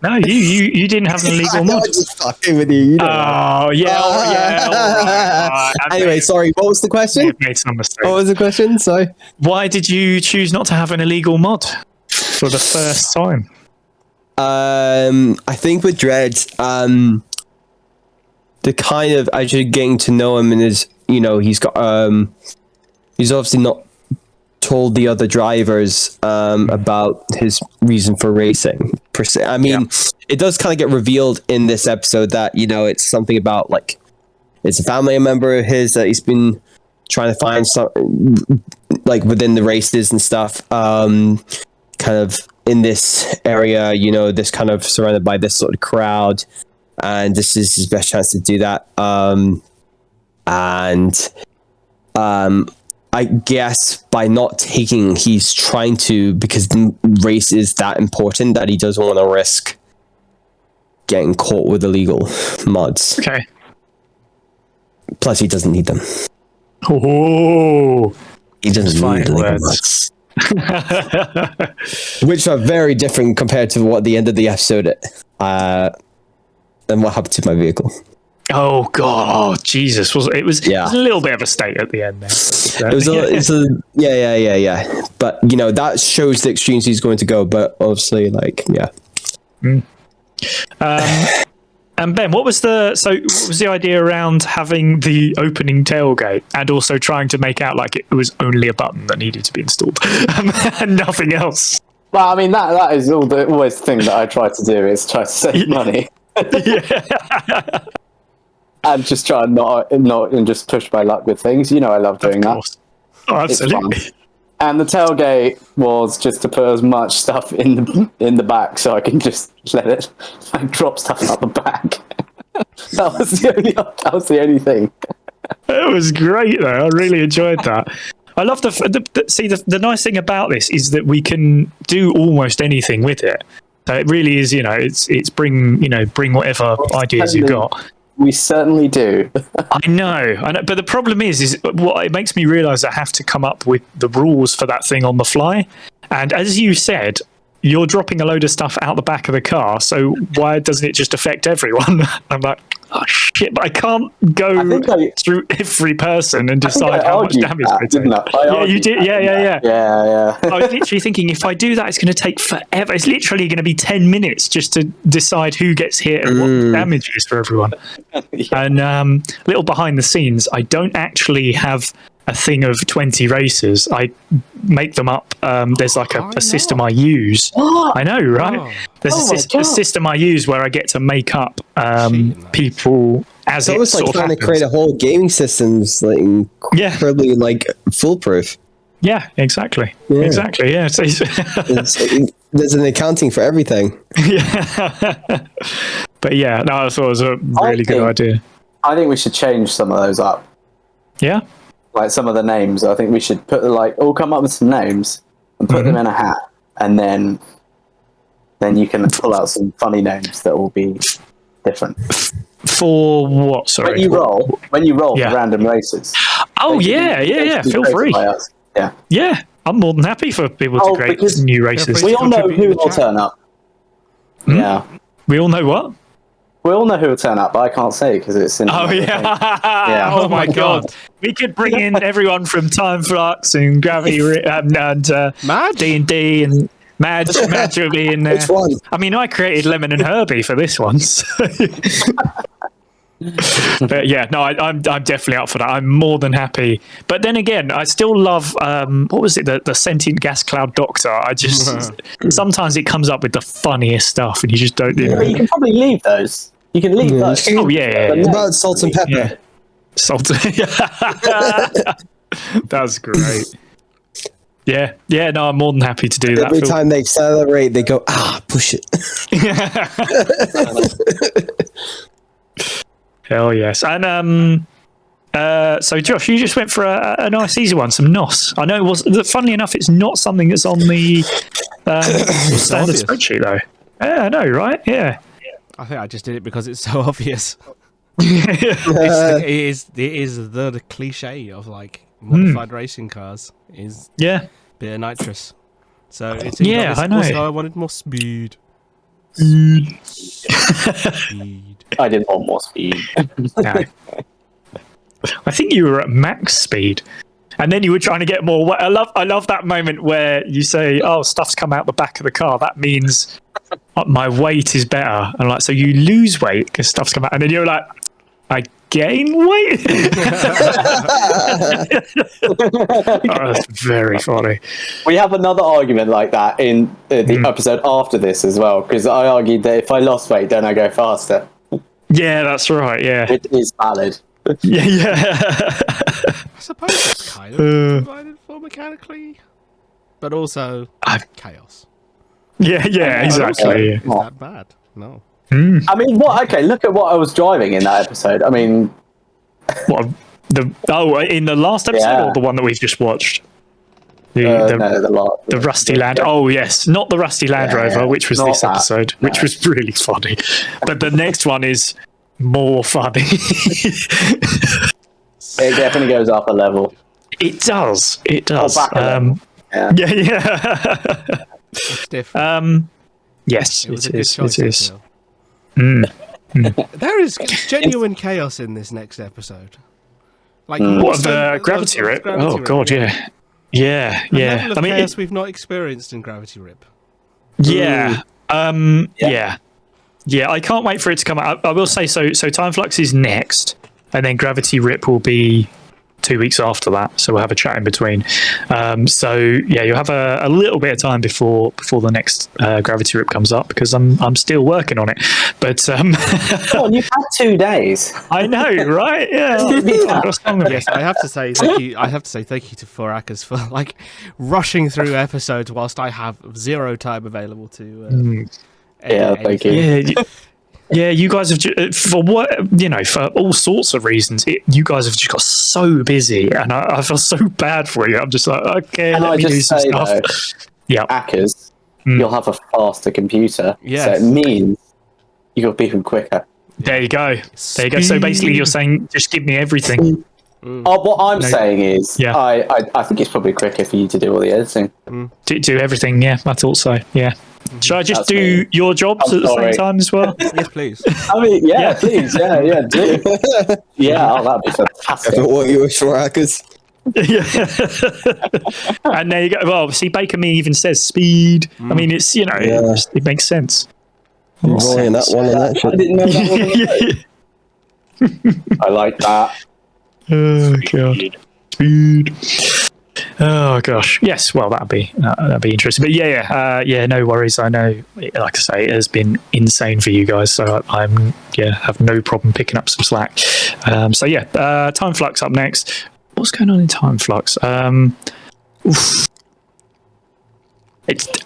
No, you didn't have an illegal mod. I'm just fucking with you. You know that. Oh yeah, all right. Anyway, sorry. What was the question? I've made some mistake. What was the question? Sorry. Why did you choose not to have an illegal mod for the first time? I think with Dredd, the kind of actually getting to know him and his, he's got he's obviously not told the other drivers about his reason for racing per se. I mean, it does kind of get revealed in this episode that it's something about like it's a family member of his that he's been trying to find some like within the races and stuff. Kind of in this area, this kind of surrounded by this sort of crowd, and this is his best chance to do that. I guess by not taking, he's trying to, because the race is that important that he doesn't want to risk getting caught with illegal mods. Okay. Plus, he doesn't need them. Oh, he doesn't need illegal mods. Which are very different compared to what the end of the episode and what happened to my vehicle. Oh god, oh, Jesus! It was a little bit of a state at the end there. It was yeah. But that shows the extremes he's going to go. But obviously, And Ben, what was the idea around having the opening tailgate and also trying to make out like it was only a button that needed to be installed and nothing else? Well, I mean that is always the thing that I try to do is try to save money. And just try and not and just push my luck with things. I love doing that. Oh, absolutely. And the tailgate was just to put as much stuff in the back, so I can just let it drop stuff out the back. That was the only thing. It was great though. I really enjoyed that. I love the nice thing about this is that we can do almost anything with it. So it really is, it's bring whatever ideas you've got. We certainly do. I know. But the problem is what it makes me realise I have to come up with the rules for that thing on the fly. And as you said, you're dropping a load of stuff out the back of the car, so why doesn't it just affect everyone? I'm like, oh shit, but I can't go through every person and decide how much damage they take. Yeah, you did. Yeah. I was literally thinking, if I do that, it's going to take forever. It's literally going to be 10 minutes just to decide who gets hit and what the damage is for everyone. And little behind the scenes, I don't actually have a thing of 20 races. I make them up. There's like a system I use. I know, right? There's a system I use where I get to make up people as it's almost like trying to create a whole gaming system's like incredibly like foolproof. Yeah, exactly. Exactly. Yeah. There's an accounting for everything. Yeah. But yeah, no, I thought it was a really good idea. I think we should change some of those up. Yeah. Like some of the names, I think we should put all come up with some names and put them in a hat, and then you can pull out some funny names that will be different. For what? Sorry. When you roll for random races. Oh yeah. Feel free. Yeah, I'm more than happy for people to create new races. We all know who will turn up. Yeah. We all know what? We all know who will turn up, but I can't say because it's in. Oh yeah! Oh my god! We could bring in everyone from Time Flux and Gravity and D&D and Madge will be in there. Which one? I mean, I created Lemon and Herbie for this one. So. But yeah, no, I'm definitely up for that. I'm more than happy. But then again, I still love what was it? The sentient gas cloud doctor. I just sometimes it comes up with the funniest stuff, and you just don't do it. But you can probably leave those. You can leave those. Oh yeah. What about salt and pepper? Yeah. Salt. That's great. Yeah. No, I'm more than happy to do that. Every time they accelerate, they go, push it. Hell yes. And so Josh, you just went for a nice easy one, some NOS. I know it was. Funnily enough, it's not something that's on the standard spreadsheet though. Yeah, I know, right? Yeah. I think I just did it because it's so obvious. It is the cliche of like modified racing cars is bit of nitrous. So it's I know. Also, I wanted more speed. I didn't want more speed. No. I think you were at max speed, and then you were trying to get more. I love that moment where you say, "Oh, stuff's come out the back of the car. That means my weight is better." And like, so you lose weight because stuff's come out, and then you're like, "I gain weight." Oh, that's very funny. We have another argument like that in the episode after this as well, because I argued that if I lost weight, then I go faster. Yeah, that's right. Yeah, It is valid. yeah. I suppose it's kind of provided for mechanically, but also chaos. Yeah, exactly. Is that bad? No. I mean, okay, look at what I was driving in that episode. I mean, What in the last episode or the one that we've just watched? The Rusty Land. Oh yes, not the Rusty Land Rover, which was this episode, which was really funny. But the next one is more funny. It definitely goes up a level. It does. It does. Back a level. Yeah. It's different. Yes, It was a it good is. choice. It I is. feel. There is genuine chaos in this next episode. Like What the Gravity Rip? Oh god, yeah. Yeah. A level of I mean, chaos we've not experienced in Gravity Rip. yeah. Yeah, I can't wait for it to come out. I will say so Time Flux is next, and then Gravity Rip will be 2 weeks after that, so we'll have a chat in between. So yeah, you'll have a little bit of time before the next Gravity Rip comes up, because I'm still working on it. But Oh, you've had 2 days. I know, right? Yeah. Yes, I have to say thank you. I have to say thank you to Forakas for like rushing through episodes whilst I have 0 time available to. Thank you. Yeah, you guys have for all sorts of reasons. You guys have just got so busy, and I feel so bad for you. I'm just like, okay, And let I me do just some say, stuff. though, Yeah, hackers, you'll have a faster computer. Yes. So it means you got people quicker. there you go. There you go. So basically, you're saying just give me everything. What I'm saying is, Yeah. I think it's probably quicker for you to do all the editing. Do everything. Yeah, I thought so. Yeah. Should I just That's do me. your jobs I'm at the sorry. same time as well? Yes, please. I mean, please, do. Yeah, that'd be fantastic. What you wish for, hackers? Yeah. And there you go. Well, see, Baker Me even says speed. I mean, it's it makes sense. Rolling that one and that I shit. didn't know that was I like that. Oh god, speed. Oh gosh, yes. Well, that'd be interesting. But yeah. No worries. I know, like I say, it has been insane for you guys. So I'm have no problem picking up some slack. So yeah, Time Flux up next. What's going on in Time Flux?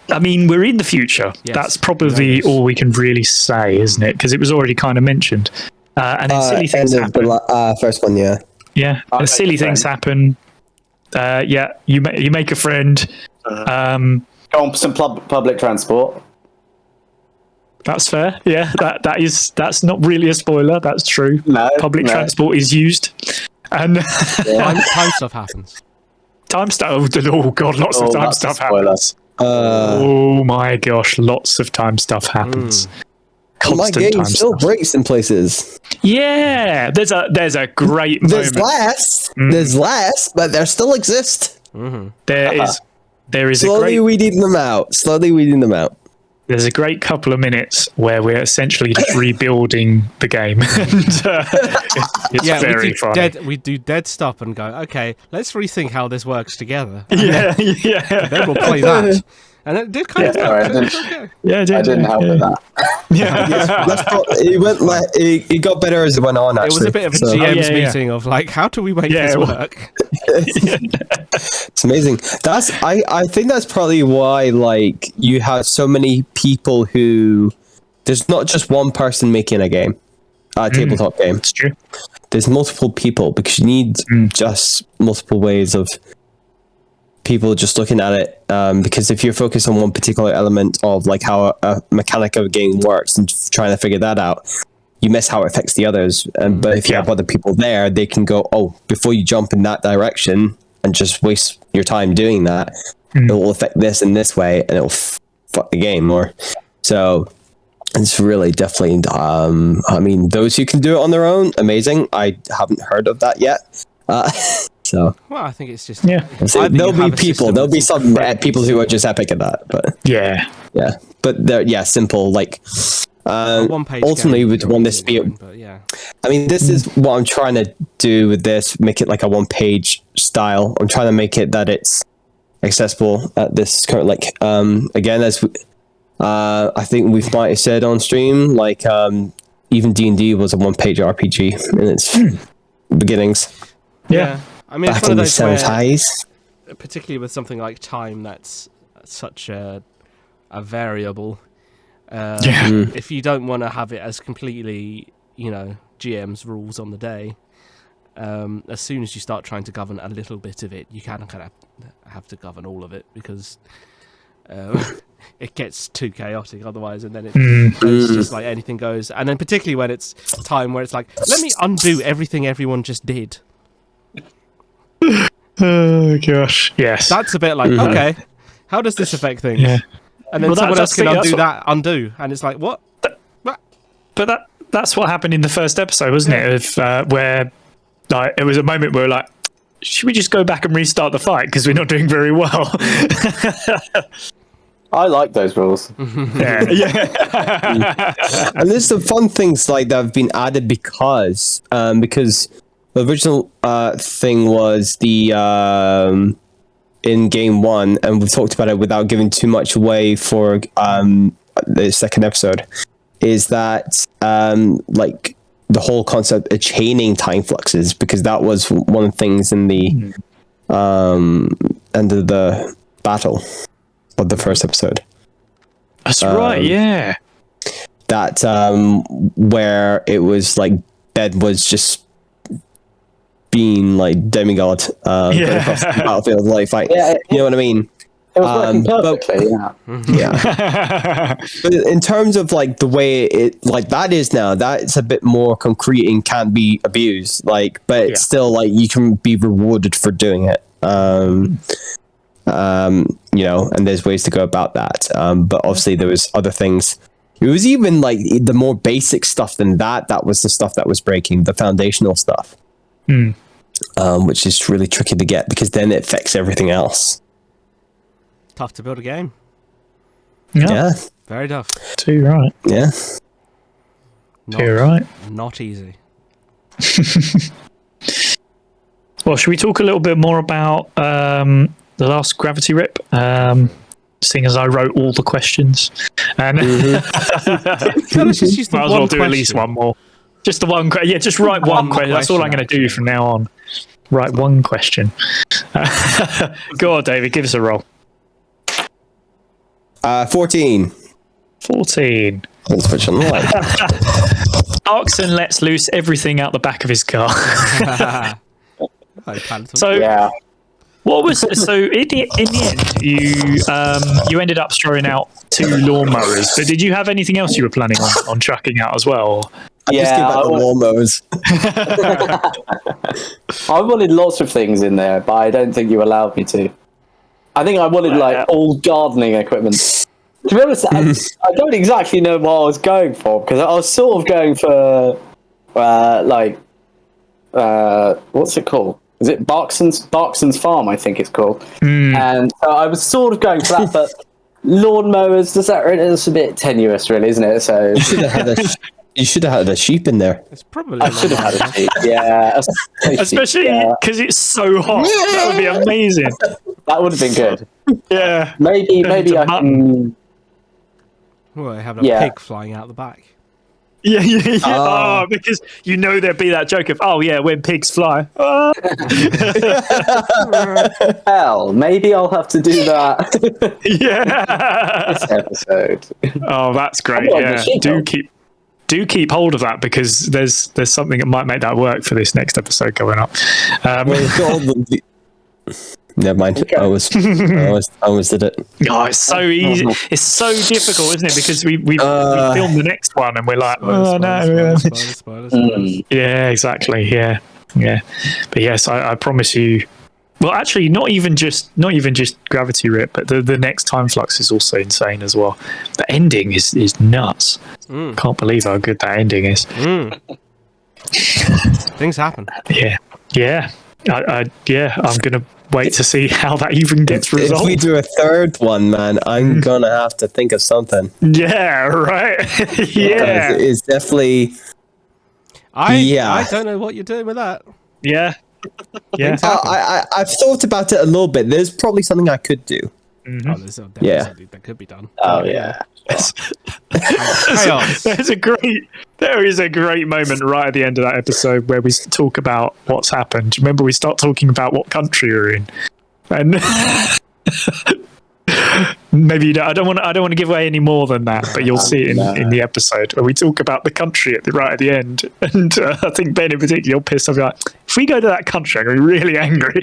I mean, we're in the future. Yes. That's probably all we can really say, isn't it? Because it was already kind of mentioned. And then silly things happen. First one, yeah. Yeah, and silly things happen. You make a friend. Go on some public transport. That's fair. Yeah, that's not really a spoiler. That's true. No, Public transport is used, and Time stuff happens. time stuff. Oh god, lots of time that's a stuff spoiler. happens. Oh my gosh, lots of time stuff happens. My Constant game time still stuff. breaks in places. Yeah, there's a great There's moment. less, but there still exist. There is a Slowly great. weeding them out. There's a great couple of minutes where we're essentially just rebuilding the game, and it's very funny. We do dead stop and go, okay, let's rethink how this works together. Yeah. Then we'll play that. And it did kind of sorry, I didn't- okay. Yeah, I didn't help with that. It got better as it went on. Actually, It was a bit of a So, GM's meeting of like, how do we make this work? it's amazing. I think that's probably why like you have so many people who there's not just one person making a game, a tabletop game. It's true. There's multiple people because you need just multiple ways of people just looking at it. Because if you're focused on one particular element of like how a mechanic of a game works and trying to figure that out, you miss how it affects the others. But if you have other people there, they can go, oh, before you jump in that direction and just waste your time doing that, it will affect this in this way and it will fuck the game more. So It's really definitely. I mean, those who can do it on their own, amazing. I haven't heard of that yet. So Well, I think it's just Yeah. I think there'll you be have a people. system There'll be that's some incredibly people who are simple. just epic at that. But Yeah. yeah, but they're simple. Like A one-page ultimately, game would is want this to be. fine, but yeah. I mean, this is what I'm trying to do with this. Make it like a one-page style. I'm trying to make it that it's accessible at this current. Like again, as I think we might have said on stream, like even D&D was a one-page RPG in its beginnings. Yeah. I mean, it's Back one in of the those where, '70s. particularly with something like time, that's such a variable. If you don't want to have it as completely, GM's rules on the day, as soon as you start trying to govern a little bit of it, you kind of have to govern all of it, because it gets too chaotic otherwise, and then it's just like anything goes. And then particularly when it's time where it's like, let me undo everything everyone just did. Oh gosh. Yes. That's a bit like, okay, how does this affect things? Yeah. And then Well, someone else can that's undo, and it's like, what? But that's what happened in the first episode, wasn't it? Of where like it was a moment where we're like, should we just go back and restart the fight because we're not doing very well? I like those rules. yeah. And there's some fun things like that have been added because the original thing was the in game one, and we've talked about it without giving too much away for the second episode, is that like the whole concept of chaining time fluxes, because that was one of the things in the end of the battle of the first episode. That's right, yeah. That where it was like Bed was just being like demigod going across the battlefield, like fight. Yeah, you know what I mean? It was working perfectly, Yeah. But in terms of like the way it like that is now, that's a bit more concrete and can't be abused. Like, but it's still like you can be rewarded for doing it. And there's ways to go about that. But obviously there was other things. It was even like the more basic stuff than that. That was the stuff that was breaking, the foundational stuff, which is really tricky to get because then it affects everything else. Tough to build a game. Yeah. Very tough. Too right. Yeah. Too right. Not easy. Well, should we talk a little bit more about the last Gravity Rip? Seeing as I wrote all the questions, and Let's just use the might as one well do at least question. one more. Just the one. Yeah, just write one question. That's all I'm going to do from now on. Write one question. Go on, David. Give us a roll. 14. 14. Let's switch on the light. Arkson lets loose everything out the back of his car. So yeah. what was so in the end you ended up throwing out 2 lawnmowers, but did you have anything else you were planning on chucking out as well? I just give out the lawnmowers. I wanted lots of things in there, but I don't think you allowed me to. I think I wanted like all gardening equipment. To be honest, I don't exactly know what I was going for, because I was sort of going for what's it called? Is it Barkson's Farm? I think it's called. And I was sort of going for that, but lawnmowers, it's a bit tenuous, really, isn't it? So you should have had a sheep in there. It's probably. I should have had a sheep. Yeah, especially because it's so hot. That would be amazing. That would have been good. Yeah, maybe I can. Well, I have a pig flying out the back. Yeah. Oh, because there'd be that joke of, when pigs fly. Hell, maybe I'll have to do that. This episode. Oh, that's great. Yeah, do keep hold of that, because there's something that might make that work for this next episode going up. Never mind. Okay. I almost did it. Oh, it's so easy. It's so difficult, isn't it? Because we filmed the next one and we're like, Spoilers. Yeah, exactly. Yeah. But yes, I promise you. Well, actually, not even just Gravity Rip, but the next Time Flux is also insane as well. The ending is nuts. Can't believe how good that ending is. Things happen. Yeah. I'm gonna wait to see how that even gets resolved. If we do a third one, man, I'm gonna have to think of something. Yeah, right. Yeah, It's definitely. I don't know what you're doing with that. yeah. Things happen. I've thought about it a little bit. There's probably something I could do. Oh, there's definitely Yeah. something that could be done. Oh yeah. Chaos. There is a great moment right at the end of that episode where we talk about what's happened. Remember, we start talking about what country we're in, and maybe you don't, I don't want to give away any more than that, but you'll see it in the episode where we talk about the country right at the end. And I think Ben in particular, you're pissed off. You're like, if we go to that country, I'm going to be really angry.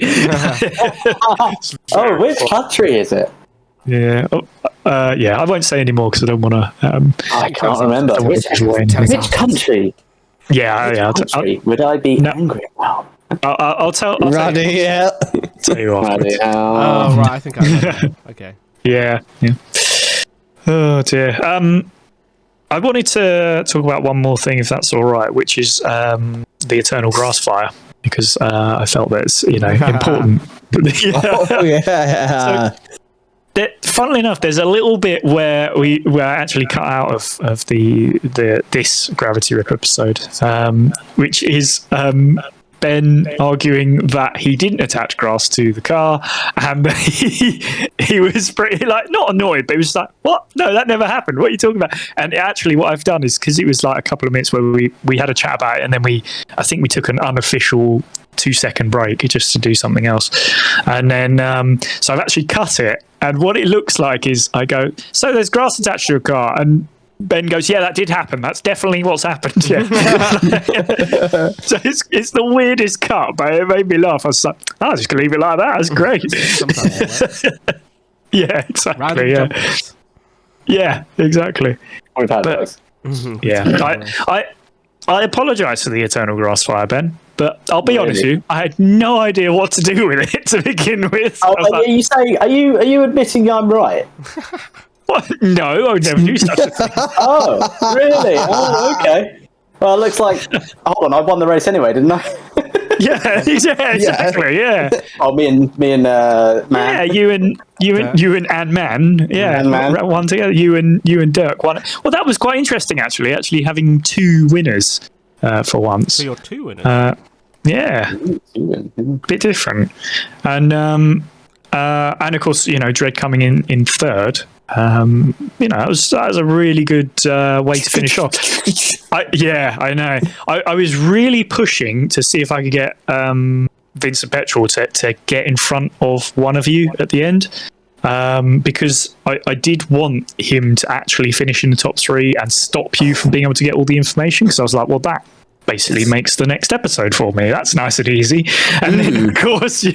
Oh, which country is it? Yeah. Yeah, I won't say any more because I don't want to. I can't remember. Which country? Yeah. Would I be angry about? I'll tell. Tell you off. Oh, right. I think I remember. Okay. Yeah. Oh dear. I wanted to talk about one more thing, if that's all right, which is the Eternal Grassfire, because I felt that it's important. Oh yeah. So, funnily enough, there's a little bit where we're actually cut out of this Gravity Rip episode, which is Ben arguing that he didn't attach grass to the car, and he was pretty not annoyed, but he was like, "What? No, that never happened. What are you talking about?" And actually, what I've done is, because it was like a couple of minutes where we had a chat about it, and then I think we took an unofficial 2-second break just to do something else, and then so I've actually cut it, and what it looks like is I go, "So there's grass attached to your car," and Ben goes, "Yeah, that did happen. That's definitely what's happened." Yeah. So it's the weirdest cut, but it made me laugh. I was like, "I'm just gonna leave it like that. That's great." Yeah, exactly. Yeah, exactly. We've had those. Yeah, I apologise for the Eternal Grassfire, Ben, but I'll be honest with you, I had no idea what to do with it to begin with. Are you admitting I'm right? What? No, I would never do such a thing. Oh, really? Oh, okay. Well, it looks like. Hold on, I won the race anyway, didn't I? Yeah, exactly. Yeah. Oh, me and Man. Yeah, you and Man. Yeah, Man. One together. You and Dirk. One. Well, that was quite interesting actually. Actually, having two winners for once. So you're two winners. Yeah, bit different, and of course, Dredd coming in third. That was a really good way to finish off. I know. I was really pushing to see if I could get Vincent Petrol to get in front of one of you at the end, because I did want him to actually finish in the top 3 and stop you from being able to get all the information, because I was like, well, that basically makes the next episode for me. That's nice and easy. And then, of course,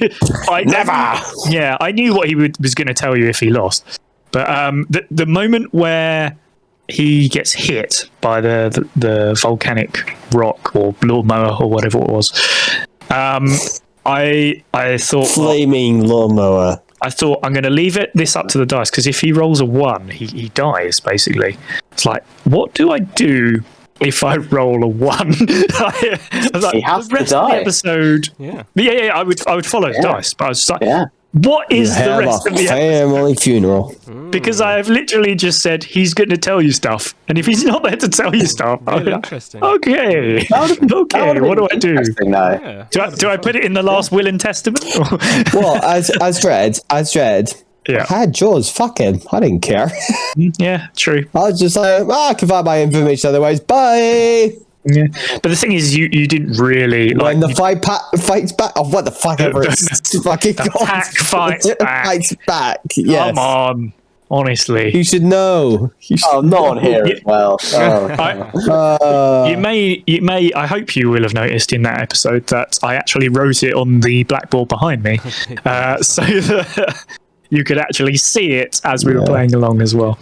I knew what he was going to tell you if he lost. But the moment where he gets hit by the volcanic rock or lawnmower or whatever it was, I thought flaming lawnmower. I thought I'm going to leave this up to the dice, because if he rolls a 1, he dies basically. It's like, what do I do if I roll a 1? I was like, he has the rest to die. of the episode. Yeah. I would follow the dice, but I was just like, Yeah. what is the rest of the episode? Family funeral. Because I have literally just said he's going to tell you stuff, and if he's not there to tell you stuff, I'll be Really like, interesting. okay, what do I do? Yeah. Do I put it in the last will and testament? Well, as Dredd, Yeah. I had Jaws. Fuck him. I didn't care. Yeah, true. I was just like, I can find my information otherwise. Bye. Yeah, but the thing is, you didn't really When the fights back. Oh, what the fuck ever it's fucking called. pack fights back. Fights back. Yes. Come on, honestly. You should know. Oh, not on here as well. You may. I hope you will have noticed in that episode that I actually wrote it on the blackboard behind me, so that you could actually see it as we were playing along as well.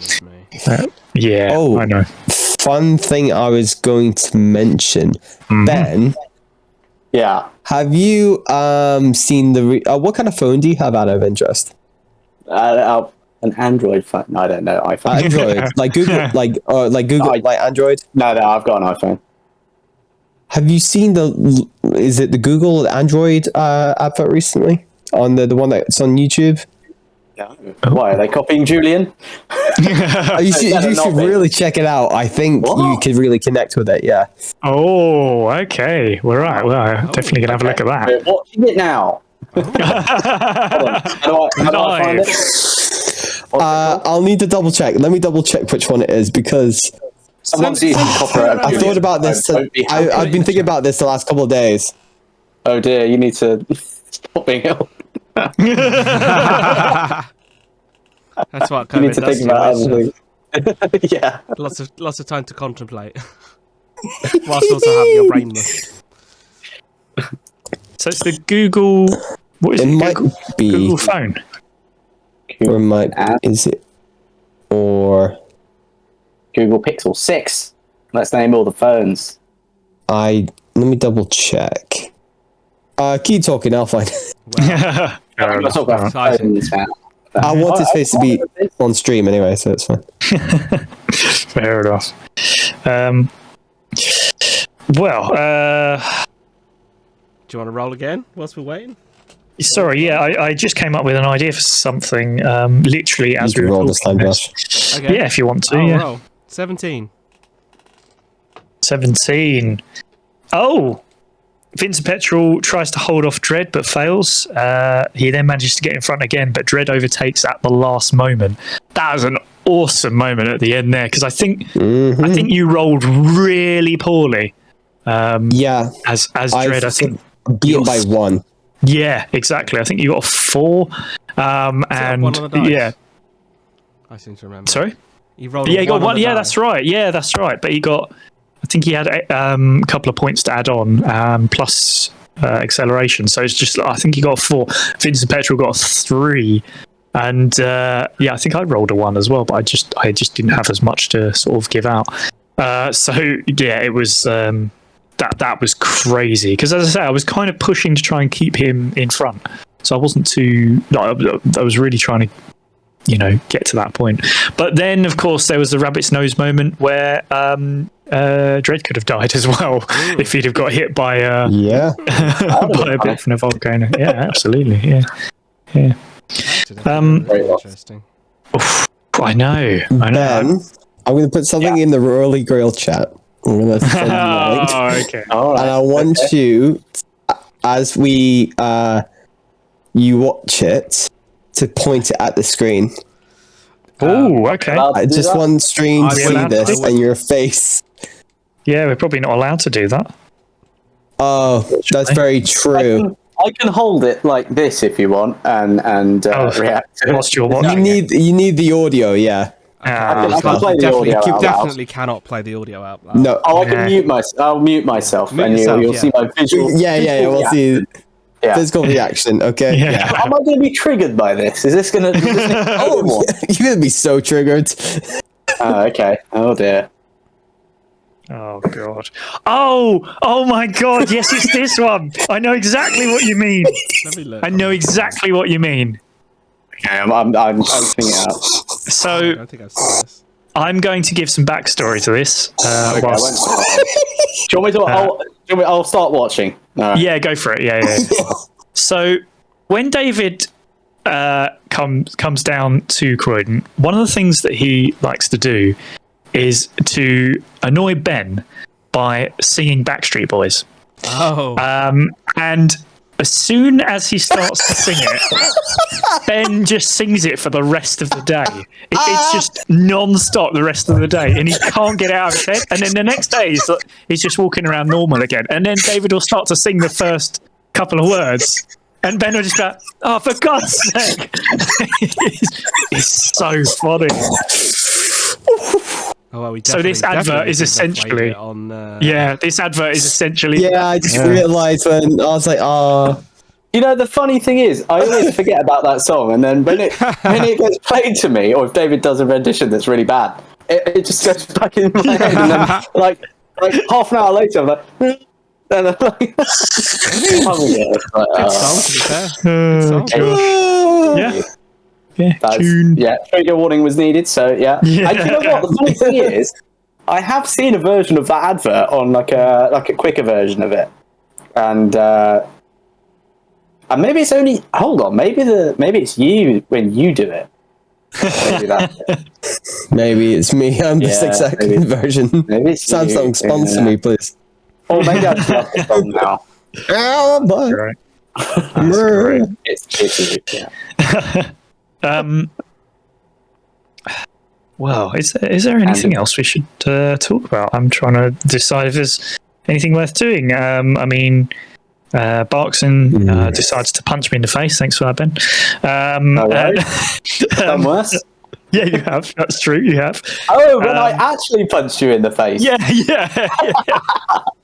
I know. Fun thing I was going to mention, Ben. Yeah. Have you seen the what kind of phone do you have out of interest? An Android phone? No, I don't know. iPhone. Android, like Google, like Google, like Android. No, I've got an iPhone. Have you seen is it the Google Android advert recently on the one that's on YouTube? No. Why are they copying Julian? You should really check it out. I think you could really connect with it. Yeah. Oh, okay. We're right. Well, definitely gonna have a look at that. We're watching it now. Hold on. How do I find it? I'll need to double check. Let me double check which one it is because Someone's using copyright. I thought about this. I've been thinking about this the last couple of days. Oh dear, you need to stop being ill. That's what You need COVID to does think to about you, other isn't it? things. Yeah. Lots of time to contemplate, whilst also having your brain mush. So it's the Google. What is It it? might be. Google phone. Or might is it or Google Pixel 6. Let's name all the phones. let me double check. Keep talking, I'll find it. Fair We're enough. talking about Exciting. phones now. I want his face to be on stream anyway, so it's fine. Fair enough. Well, Do you want to roll again whilst we're waiting? sorry, yeah, I just came up with an idea for something. Literally as You we can were roll this time, talking. Josh. Okay. Yeah, if you want to. Oh, Yeah. roll. 17. Oh, Vincent Petrol tries to hold off Dredd but fails. He then manages to get in front again, but Dredd overtakes at the last moment. That was an awesome moment at the end there because I think you rolled really poorly. Yeah, As Dredd, I think beaten by one. Yeah, exactly. I think you got a 4. And one on the dice? yeah, I seem to remember. sorry. You rolled. Yeah, he got on one. the Yeah, die. that's right. Yeah, that's right. But he got. I think he had a couple of points to add on, plus acceleration. So it's just. I think he got a 4. Vincent Petrol got a 3, and yeah, I think I rolled a 1 as well. But I just didn't have as much to sort of give out. So yeah, it was. That was crazy because, as I say, I was kind of pushing to try and keep him in front. So I wasn't too. No, I was really trying to. Get to that point. But then, of course, there was the rabbit's nose moment where Dredd could have died as well if he'd have got hit by Yeah. by a bit from a volcano. Yeah, absolutely. Yeah. Interesting. I know. Then I'm going to put something in the Rolly Grail chat. I'm going to send you a link. Oh, okay. All right. And I want you, as we you watch it, to point it at the screen. Oh, okay. I just want stream I to will see have this to. and your face. Yeah, we're probably not allowed to do that. Oh, that's very true. I can hold it like this if you want and react to it. Whilst you're You watching. need the audio, yeah. I can play the Definitely, audio you out loud. definitely cannot play the audio out loud. No. Oh, I can Yeah. mute myself. I'll mute myself, Mute and yourself, you'll yeah. see my visual. Yeah. We'll see Yeah. physical reaction. Okay. Yeah. Am I going to be triggered by this? Is this going to? Oh, you're gonna be so triggered. Okay. Oh dear. Oh god. Oh my god. Yes, it's this one. I know exactly what you mean. Let me look. I know exactly what you mean. Okay, I'm opening it up. I So don't think I've seen this. I'm going to give some backstory to this. Okay, I whilst- won't- do you want me to? I'll start watching. All right. yeah, go for it. Yeah. So when David comes down to Croydon, one of the things that he likes to do is to annoy Ben by singing Backstreet Boys. Oh, And as soon as he starts to sing it, Ben just sings it for the rest of the day. It's just non-stop the rest of the day, and he can't get it out of his head. And then the next day, he's just walking around normal again. And then David will start to sing the first couple of words, and Ben will just go, "Oh, for God's sake!" It's so funny. oh well, we So this definitely advert is did that essentially- flavor on. Yeah, this advert is essentially. Yeah, I just realised when I was like, oh, You know, the funny thing is, I always forget about that song, and then when it gets played to me, or if David does a rendition that's really bad, it just goes back in my head, and then like half an hour later, I'm like, And I'm like, Good song, to be fair. Oh, Good song. gosh. Yeah. Yeah. Tune. yeah, trigger warning was needed. So yeah. Yeah. And you know what? The funny thing is, I have seen a version of that advert on like a quicker version of it, and maybe it's only. Hold on, maybe it's you when you do it. Maybe that's it. Maybe it's me. I'm the Yeah, 6-second maybe- version. maybe it's you. Samsung, sponsor me, please. Or maybe I just love the song now. Oh, boy. Great. It's you. Yeah. Well, is there anything else we should talk about? I'm trying to decide if there's anything worth doing. I mean, Barkson decides to punch me in the face. Thanks for that, Ben. Done worse. Yeah, you have. That's true. You have. Oh, when I actually punched you in the face. Yeah.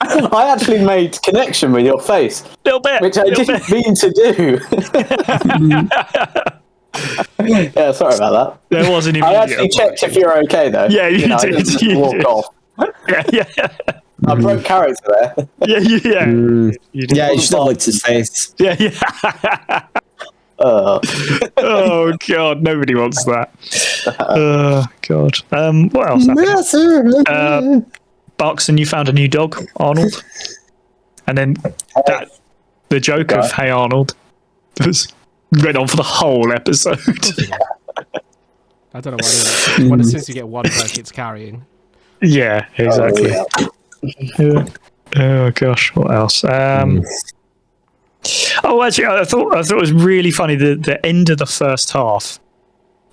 I actually made connection with your face, Little bit. which I didn't mean to do. Yeah, sorry about that. There was an I actually checked if you're okay, though. Yeah, you I did. didn't just You walk did. off. Yeah. I broke character there. Yeah. You did. Yeah, you should have licked his face. Yeah. Uh, Oh God, nobody wants that. Oh God. What else happened? Barkson, you found a new dog, Arnold, and then the joke of "Hey Arnold" went on for the whole episode. I don't know why. Well, as soon as you get one perk, it's carrying. Yeah, exactly. yeah. Oh gosh, what else? Oh, actually, I thought it was really funny the end of the first half,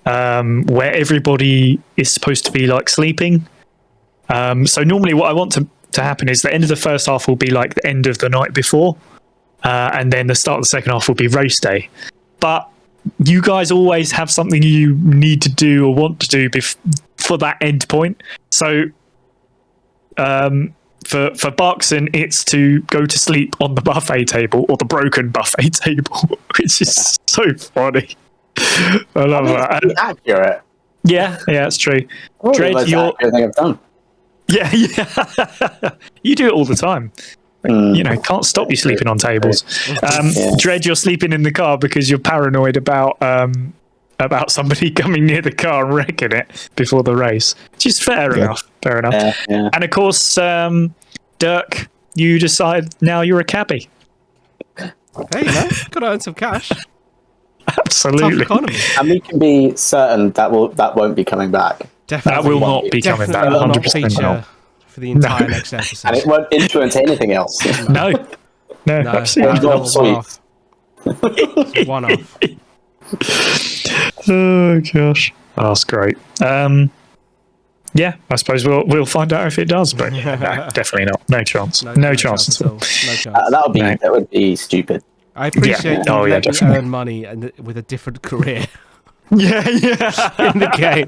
where everybody is supposed to be like sleeping. So normally, what I want to happen is the end of the first half will be like the end of the night before, and then the start of the second half will be race day. But you guys always have something you need to do or want to do for that end point. So, for Barkson, it's to go to sleep on the buffet table or the broken buffet table, which is so funny. I love that. It's accurate. Yeah, it's true. Probably the Dread, most accurate thing I've done. Yeah. You do it all the time. You know, can't stop you sleeping on tables. Dread, you're sleeping in the car because you're paranoid about somebody coming near the car and wrecking it before the race. Which is fair enough. Fair enough. Yeah. And of course, Dirk, you decide now you're a cabbie. Hey, gotta earn some cash. Tough Absolutely. economy. And we can be certain that won't be coming back. That will not be coming back. Definitely will not 100% feature not. for the entire next episode. And it won't influence anything else. No, absolutely Job not. sweet. One off. Oh gosh, that's great. Yeah, I suppose we'll find out if it does, but no, definitely not. No chance. No chance at all. No chance. That would be stupid. I appreciate Yeah. you let me Definitely. earn money and with a different career Yeah. in the game.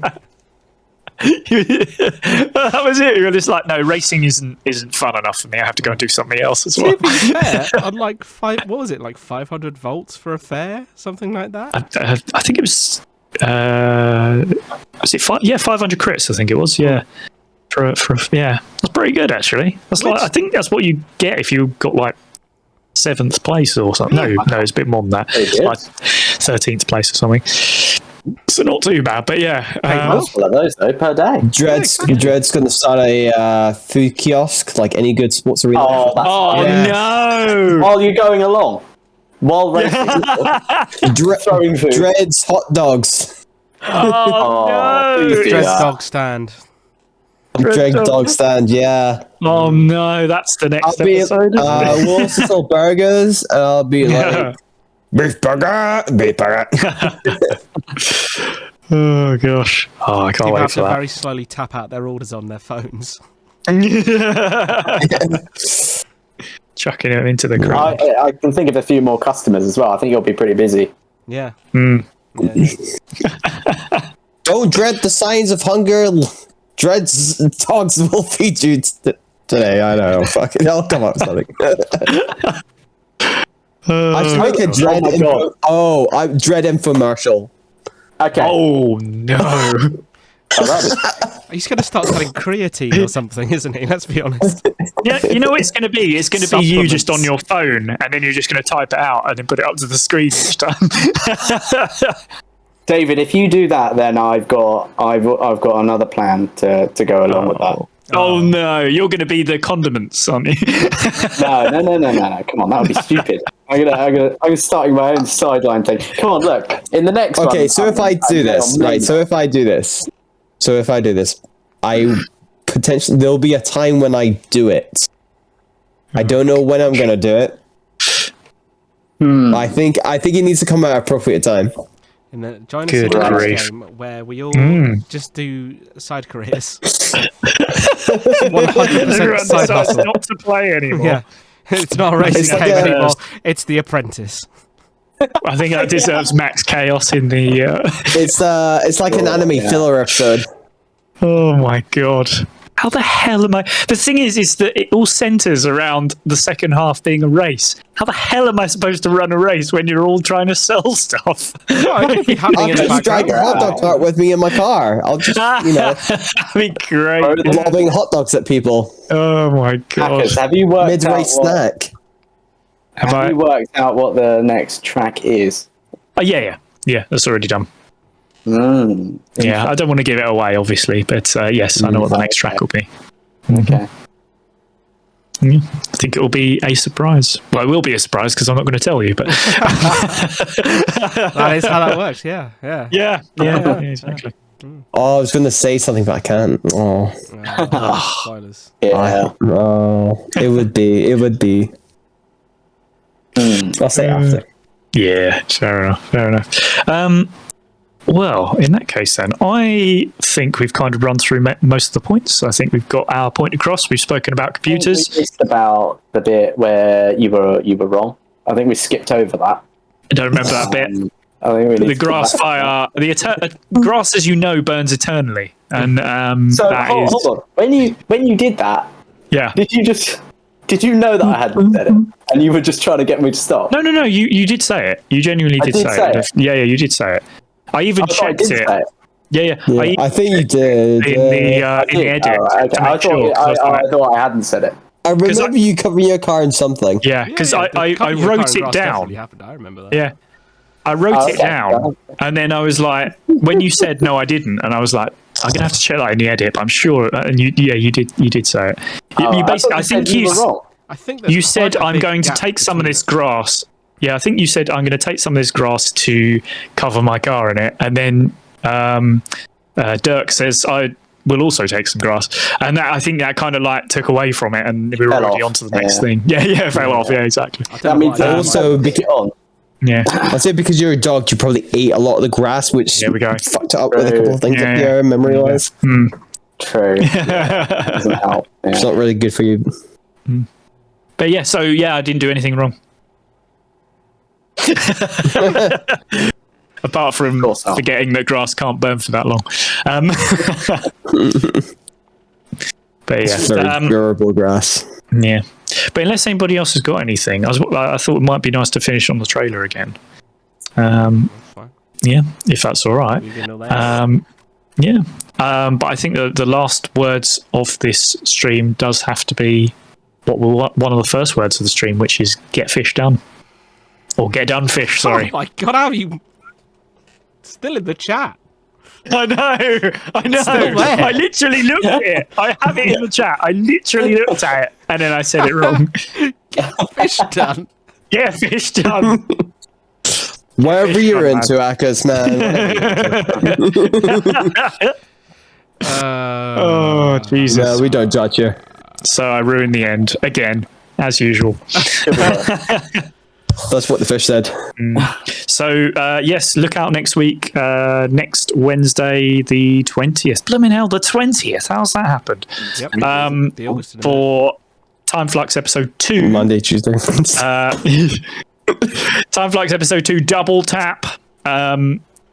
That was it. You're just like, no, racing isn't fun enough for me. I have to go and do something else as well. To be fair, on like 500 volts for a fair, something like that. I think it was. Was it 500 crits? I think it was. Yeah. For that's pretty good actually. I think that's what you get if you got like 7th place or something. No, it's a bit more than that. It's like 13th place or something. So not too bad, but yeah. Multiple of those though per day. Dread's going to start a food kiosk, like any good sports arena. No! While you're going along, while racing, throwing food. Dread's hot dogs. Oh, please no! do Dread that. dog stand. Dread dog stand, yeah. Oh no, that's the next I'll be, episode. Isn't it? we'll also sell burgers, and I'll be like, beef burger. Oh gosh. Oh, I can't People wait have for to that. very slowly tap out their orders on their phones. Chucking it into the crowd. I can think of a few more customers as well. I think you'll be pretty busy. Yeah. Mm. Don't dread the signs of hunger. Dread's dogs will feed you today. I don't know. Fucking hell, come on, something. I should make a dread. my God. I'm dread infomercial. Okay. Oh no. He's going to start selling creatine or something, isn't he? Let's be honest. Yeah, you know what it's going to be? It's going to be you just on Supplements. your phone, and then you're just going to type it out and then put it up to the screen each time. David, if you do that, then I've got another plan to go along with that. Oh no, you're going to be the condiments, aren't you? No. Come on, that would be stupid. I'm starting my own sideline thing. Come on, look. In the next one. Okay, so if I do this, right? So if I do this, I potentially there'll be a time when I do it. I don't know when I'm gonna do it. I think it needs to come at an appropriate time. And then join us Good in the next grief. game where we all just do side careers. 100% Everyone side decides hustle. not to play anymore. Yeah. It's not a racing It's like game a- anymore. It's The Apprentice. I think that deserves max chaos in the. It's like an anime filler episode. Oh my god. How the hell am I? The thing is that it all centers around the second half being a race. How the hell am I supposed to run a race when you're all trying to sell stuff? No, it could be happening I'll in the just drag background. a hot dog cart with me in my car. I'll just, That'd be great. lobbing hot dogs at people. Oh my god. Hackers, have you worked out Mid-race snack. Have you worked out what the next track is? Oh, yeah, that's already done. Mm. Yeah, I don't want to give it away, obviously, but yes, I know what the next track will be. Okay. I think it will be a surprise. Well, it will be a surprise because I'm not going to tell you, but That is how that works, yeah. yeah, exactly. Oh, I was going to say something, but I can't. Oh, Spoilers. Yeah. oh, it would be. I'll say after. Yeah, fair enough. Well, in that case, then I think we've kind of run through most of the points. I think we've got our point across. We've spoken about computers. We missed about the bit where you were wrong. I think we skipped over that. I don't remember that bit. I think we need The to go grass back. fire, grass, as you know, burns eternally, and So that hold, is hold on. When you did that, yeah. did you know that I hadn't said it, and you were just trying to get me to stop? No. You did say it. You genuinely did say it. Yeah, you did say it. I even I thought I checked did it. say it. Yeah. Yeah, I think you did. In the edit. Oh, right, to okay. make sure, 'cause I was like- I thought I hadn't said it. I remember you covering your car in something. yeah, because I wrote it down. Happened. I remember that. Yeah. I wrote Oh, it okay. down, and then I was like, when you said no, I didn't, and I was like, I'm gonna have to check that in the edit. But I'm sure, and you did say it. You basically, I think you were wrong. I think there's you said quite a I'm big going to gap take some of between this us. grass. Yeah, I think you said I'm going to take some of this grass to cover my car in it, and then Dirk says I will also take some grass, and I think that kind of like took away from it, and we were Fell already off. on to the next Yeah. thing. Yeah, it fell off. Yeah, exactly. I don't That know means why I did Also, that. get on. Yeah, I'd say because you're a dog, you probably ate a lot of the grass, which There we go. fucked it up with a couple of things Yeah. up here, memory-wise. True. Yeah, doesn't help. Yeah. It's not really good for you. but yeah, so yeah, I didn't do anything wrong. Apart from course not. forgetting that grass can't burn for that long. But It's yeah, very durable grass. yeah. But unless anybody else has got anything, I thought it might be nice to finish on the trailer again. Fine. Yeah, if that's all right. You can know that. Yeah. But I think the last words of this stream does have to be one of the first words of the stream, which is "get fish done" or "get done fish." Sorry. Oh my god, how are you still in the chat? I know. still there. I literally looked at it. I have it in the chat. I literally looked at it, and then I said it wrong. Fish done. Get fish done. Wherever you're fun, into, Akkas, man. Oh Jesus! No, we don't judge you. So I ruined the end again, as usual. That's what the fish said. So yes, look out next week. Next Wednesday, the 20th. Blooming hell, the 20th. How's that happened? Yep. The August For Time Flux episode 2. Monday, Tuesday. Time Flux episode 2 Double Tap,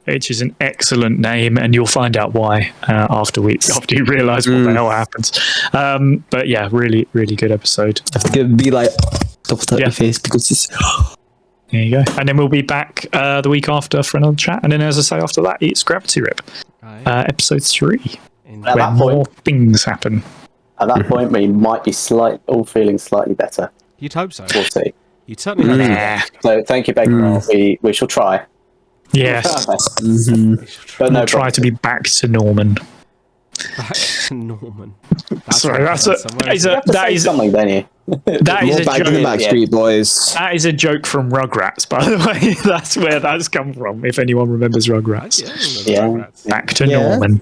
which is an excellent name, and you'll find out why after you realise what the hell happens. But yeah, really, really good episode. I have to be like double tap Yeah. your face because There you go. And then we'll be back the week after for another chat. And then, as I say, after that, it's Gravity Rip, episode 3, At where that point, more things happen. At that point, we might be all feeling slightly better. You'd hope so. We'll see. You'd certainly hope so. Yeah. So thank you, Baker. We shall try. Yes. But no, We'll try to be back to Norman. Back to Norman. Sorry, that is something, don't you? That is More a back in the joke. Backstreet Boys. That is a joke from Rugrats, by the way. That's where that's come from. If anyone remembers Rugrats, Yeah. back to Norman.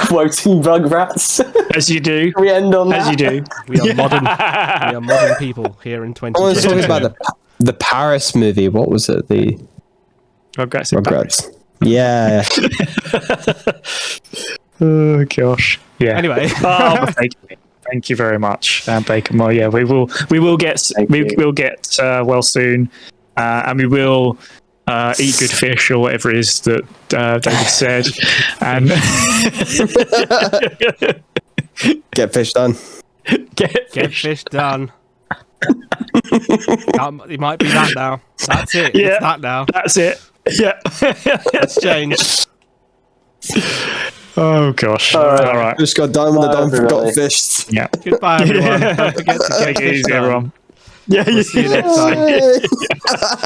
Quoting Rugrats. As you do. We end on that. As you do. We are modern. We are modern people here in I was talking 2022. about the Paris movie. What was it? The Rugrats. in Rugrats. Yeah. Oh gosh. Yeah. Anyway. Thank you very much, Bacon. Well, yeah, we will get well soon, and we will eat good fish or whatever it is that David said, and Get fish done. get Fish done. It might be that now. That's it. Yeah. It's that now. That's it. Yeah. It's changed. Oh gosh. All right. Just got done with the done everybody. forgot fish. Yeah. Goodbye, everyone. Don't forget to Take get it fish easy, done. everyone. Yeah. We'll see you next time. Yay.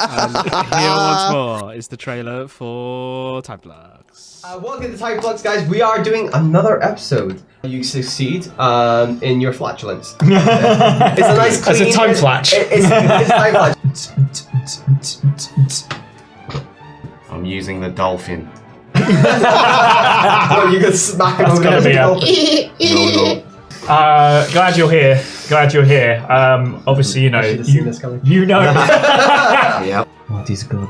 And here once more is the trailer for typebox. Welcome to the typebox, guys. We are doing another episode. You succeed in your flatulence. It's a nice clean... It's a time flash. It's time flash. I'm using the dolphin. Oh, you can smack him over gonna the be head. No. Glad you're here. Obviously, you know. I should have seen this coming. You know. Yeah. What is good?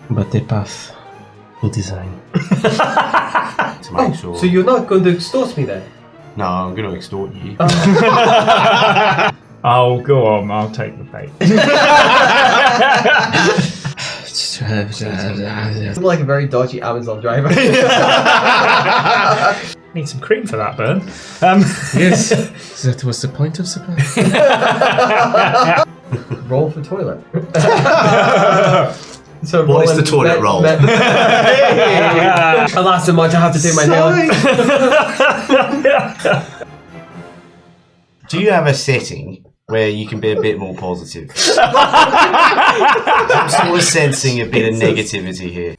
But the path to design. To make sure. So you're not going to extort me then? No, I'm going to extort you. Oh, go on. I'll take the bait. I'm like a very dodgy Amazon driver. Need some cream for that, Burn. Yes, that was the point of surprise. Roll for toilet. So What is the toilet roll? Alas, so much I have to do my nails. Do you have a setting where you can be a bit more positive? I'm sort of sensing a bit of negativity here.